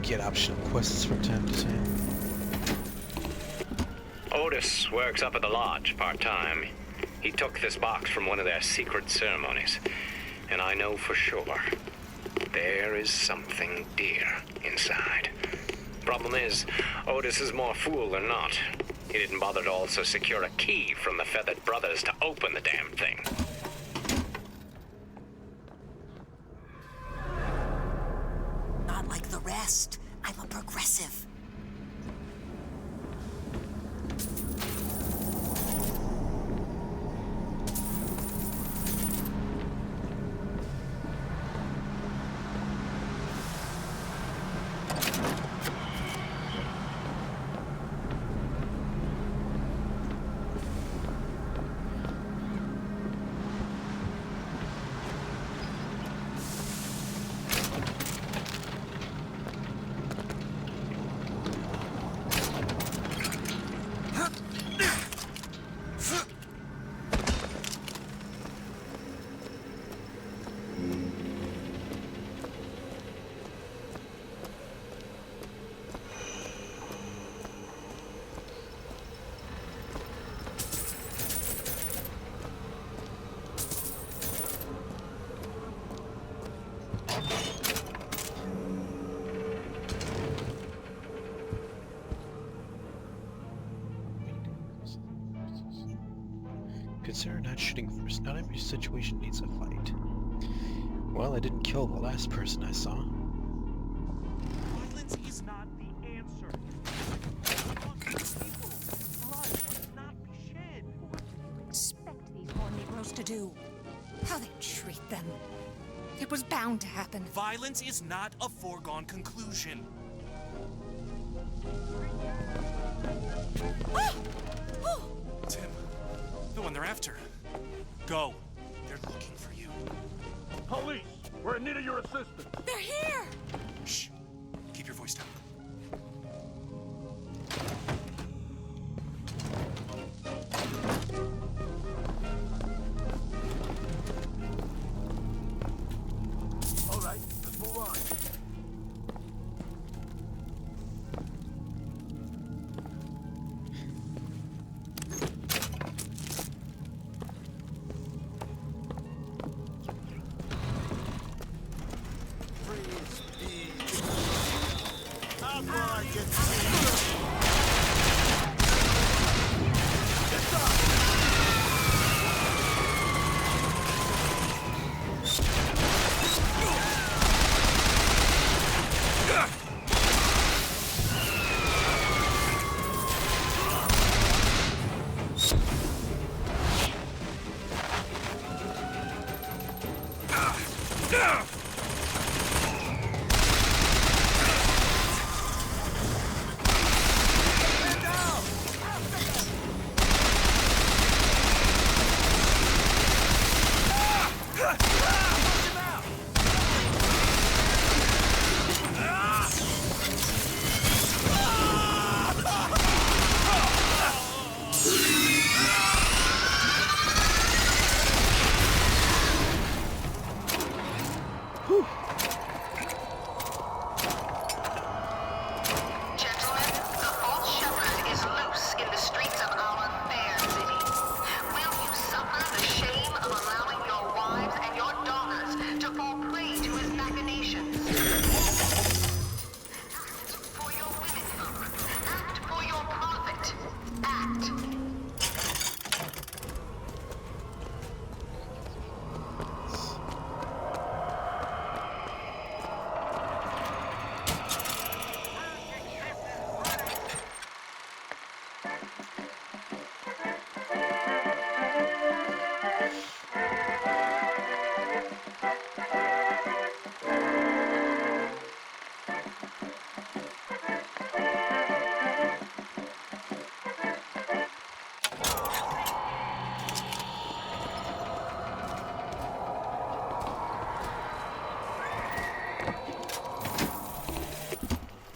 A: get optional quests from time to time.
C: Otis works up at the lodge part-time. He took this box from one of their secret ceremonies. And I know for sure there is something dear inside. Problem is, Otis is more fool than not. He didn't bother to also secure a key from the Feathered Brothers to open the damn thing.
S: Not like the rest. I'm a progressive.
A: Consider not shooting first. Not every situation needs a fight. Well, I didn't kill the last person I saw.
F: Violence is not the answer. Blood must not be shed.
R: What do you expect these poor Negroes to do? How they treat them. It was bound to happen.
F: Violence is not a foregone conclusion.
I: It's him. The one they're after. Go. They're looking for you.
F: Police, we're in need of your assistance.
R: They're here!
I: Shh. Keep your voice down.
F: All right, let's move on.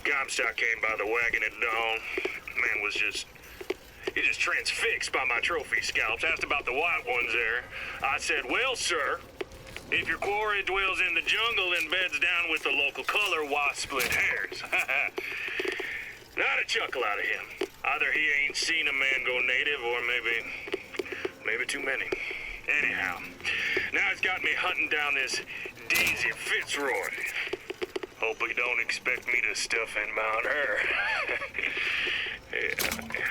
B: Comstock came by the wagon at dawn. Man was just transfixed by my trophy scalps. Asked about the white ones there. I said, well, sir,
J: If your quarry dwells in the jungle and beds down with the local color, why split hairs? Not a chuckle out of him. Either he ain't seen a man go native, or maybe too many. Anyhow, now he's got me hunting down this Daisy Fitzroy. Hope he don't expect me to stuff and mount her. Yeah.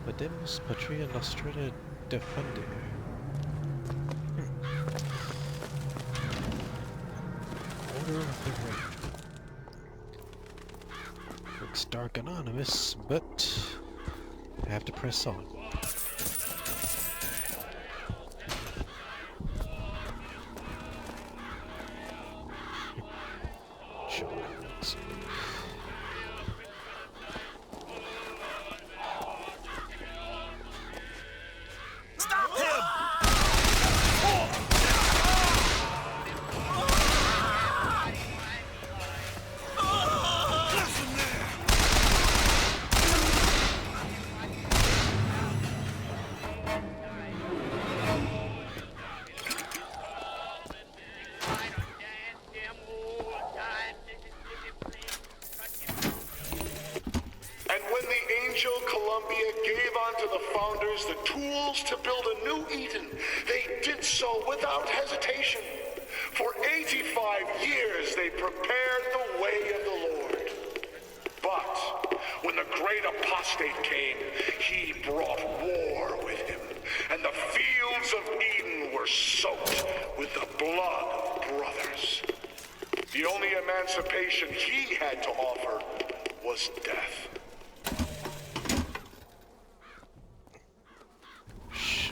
A: Podemos Patria Nostra Defender. Order of the Raid. Looks dark anonymous, but I have to press on.
M: The tools to build a new Eden. They did so without hesitation. For 85 years they prepared the way of the Lord. But when the great apostate came, he brought war with him, and the fields of Eden were soaked with the blood of brothers. The only emancipation he had to offer was death.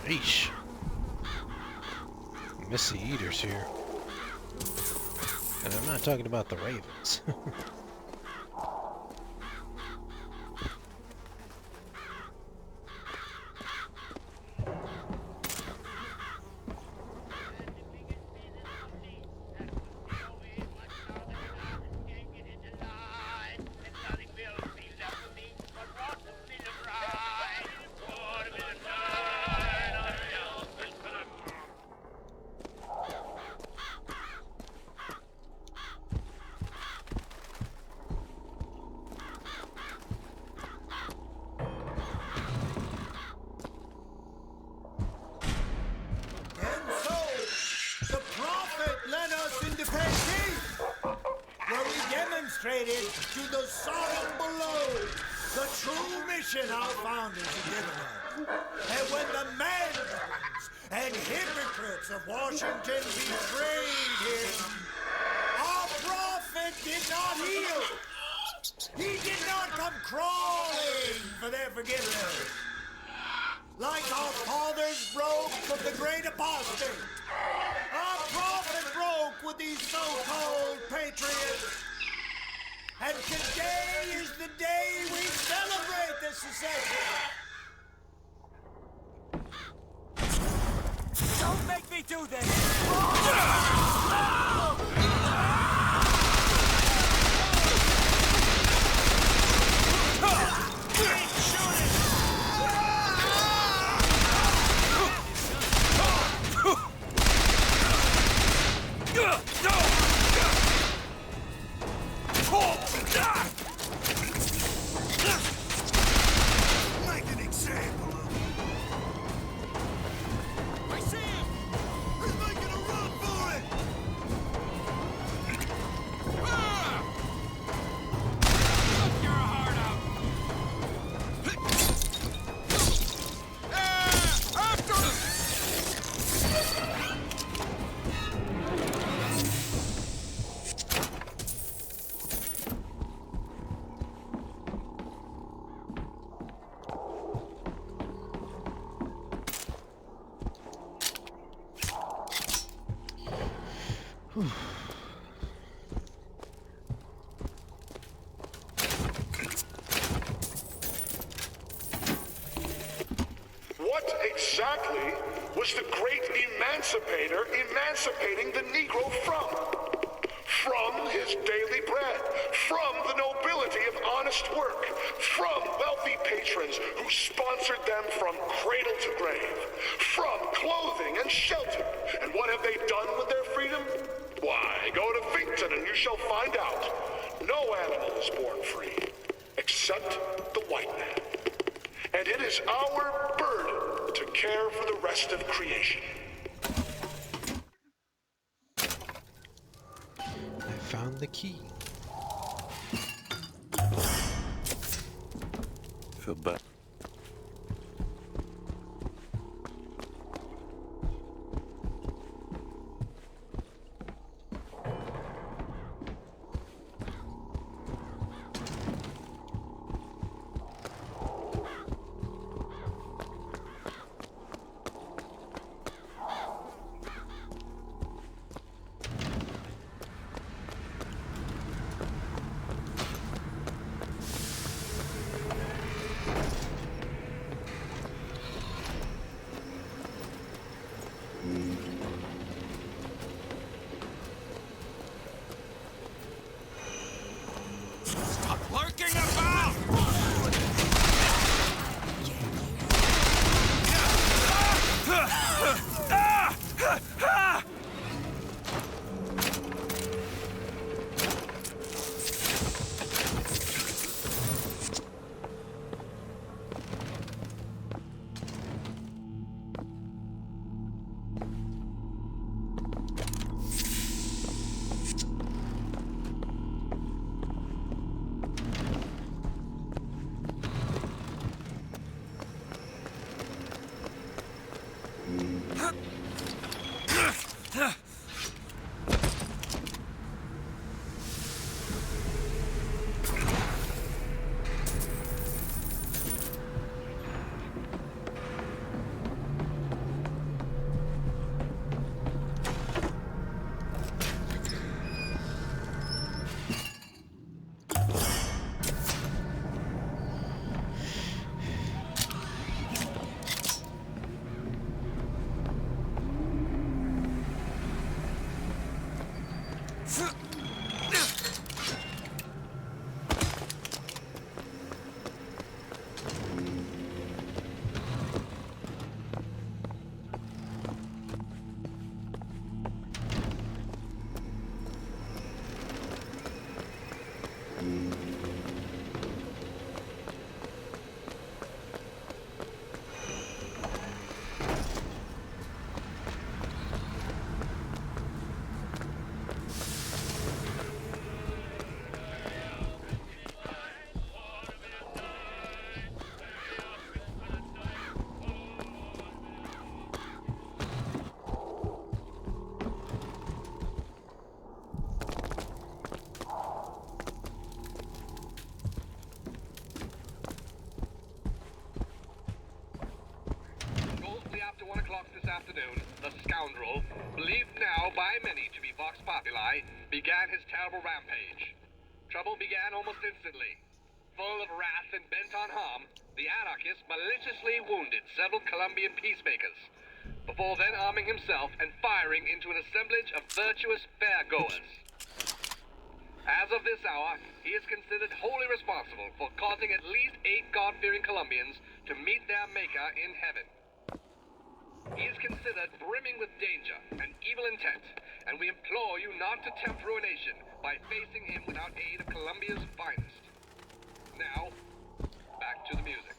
A: Sheesh. Missy Eaters here. And I'm not talking about the Ravens.
T: To the Sodom below, the true mission our founders have given us. And when the madmen and hypocrites of Washington betrayed him, our prophet did not heal. He did not come crawling for their forgiveness. Like our fathers broke with the great apostate, our prophet broke with these so-called patriots. And today is the day we celebrate the secession. Don't make me do this! Make an example of him. I see him! He's making a run for it!
M: exactly was the great emancipator emancipating the Negro from? From his daily bread, from the nobility of honest work, from wealthy patrons who sponsored them from cradle to grave, from clothing and shelter. And what have they done with their freedom? Why, go to Finkton and you shall find out. No animal is born free, except the white man. And it is our burden to care for the rest of creation.
A: I found the key.
D: Feel bad.
K: Stop lurking about!
E: Shortly after 1 o'clock this afternoon, the scoundrel, believed now by many to be Vox Populi, began his terrible rampage. Trouble began almost instantly. Full of wrath and bent on harm, the anarchist maliciously wounded several Colombian peacemakers, before then arming himself and firing into an assemblage of virtuous fairgoers. As of this hour, he is considered wholly responsible for causing at least 8 God-fearing Colombians to meet their Maker in heaven. He is considered brimming with danger and evil intent, and we implore you not to tempt ruination by facing him without aid of Colombia's finest. Now, back to the music.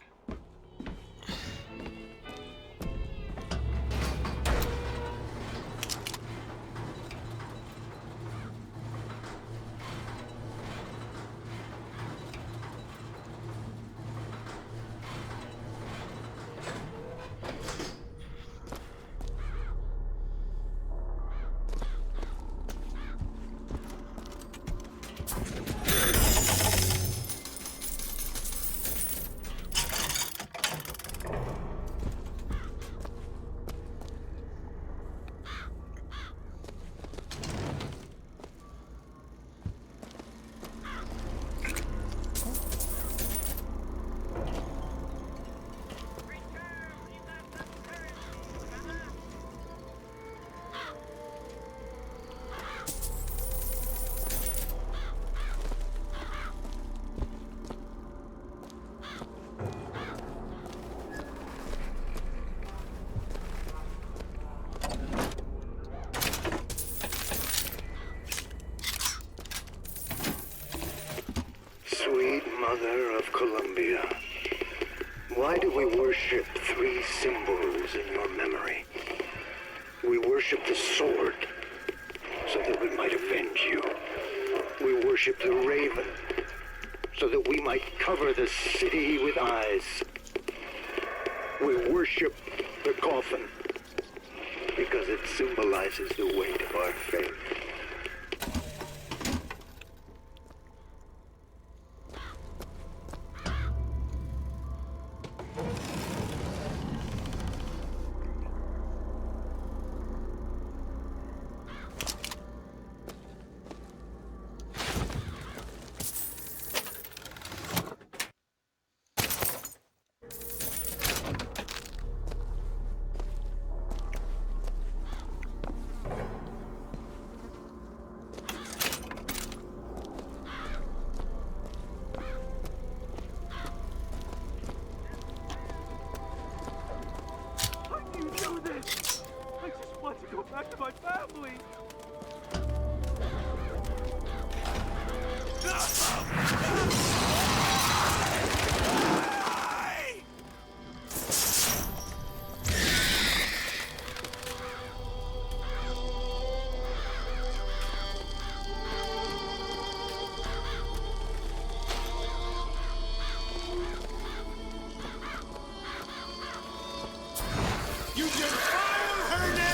B: sweet mother of Columbia, why do we worship three symbols in your memory? We worship the sword, so that we might avenge you. We worship the raven, so that we might cover the city with eyes. We worship the coffin, because it symbolizes the weight of our faith.
F: Back to my family!
T: You defile her name!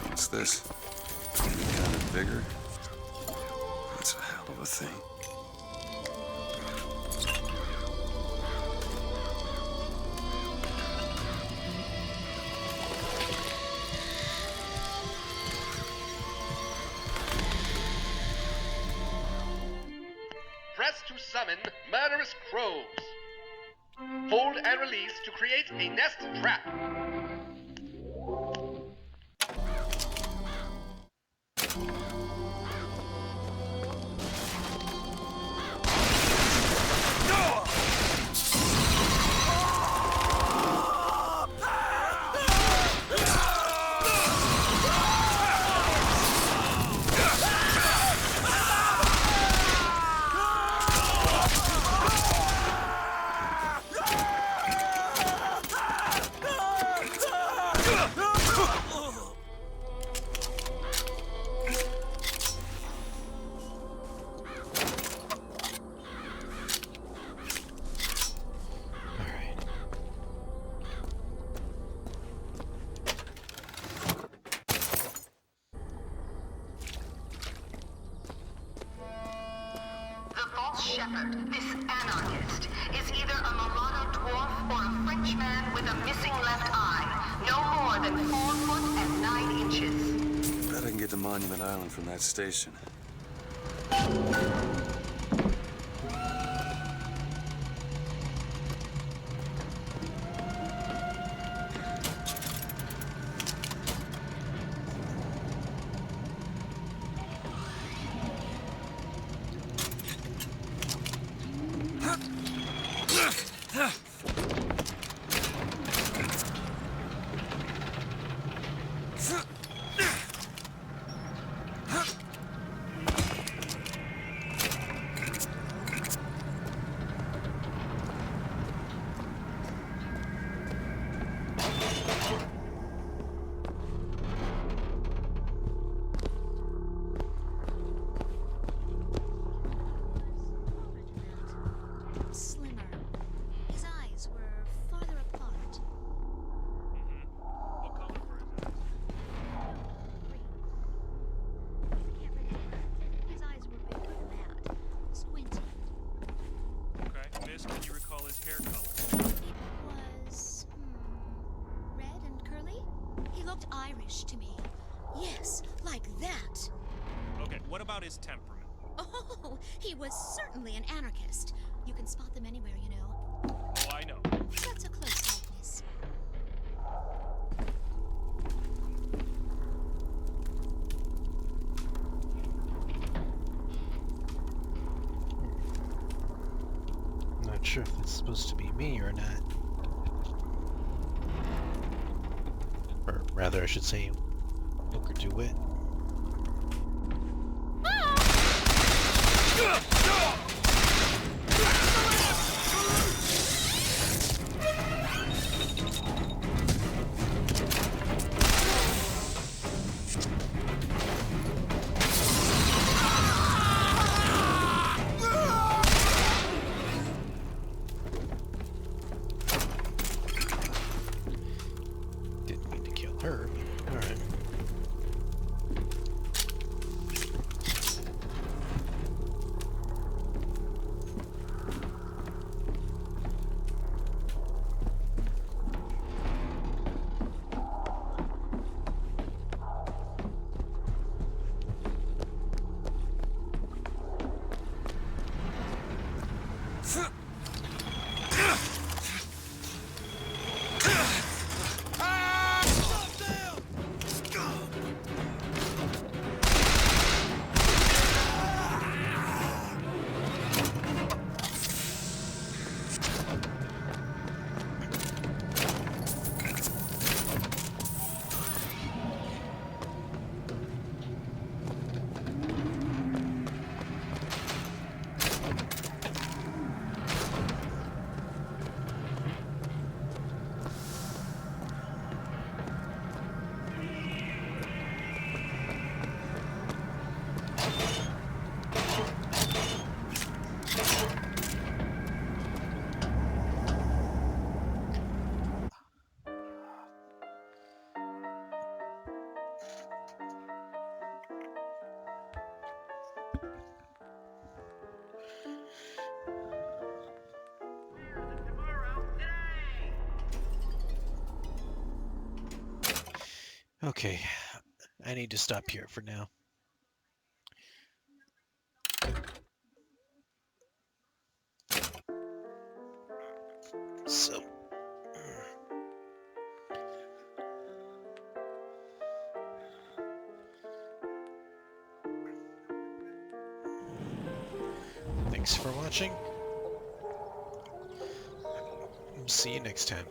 D: What's this? Any kind of vigor? That's a hell of a thing.
E: Press to summon murderous crows. Hold and release to create a nest trap.
H: Shepherd, this anarchist, is either a mulatto dwarf or a Frenchman with a missing left eye. No more than 4 foot and 9 inches.
D: Bet I can get to Monument Island from that station.
N: Slimmer. His eyes were farther apart.
I: What color were his eyes?
N: Can't remember. His eyes were bigger than that. Squinty.
I: Okay. Miss, can you recall his hair color?
N: It was, red and curly? He looked Irish to me.
G: Yes, like that.
I: Okay, what about his temperament?
G: Oh, he was certainly an anarchist. You can spot them anywhere, you know.
I: Oh, I know.
G: That's a close likeness.
A: Not sure if it's supposed to be me or not. Or rather, I should say, Booker DeWitt. Didn't mean to kill her, but alright. Okay, I need to stop here for now. So, thanks for watching. See you next time.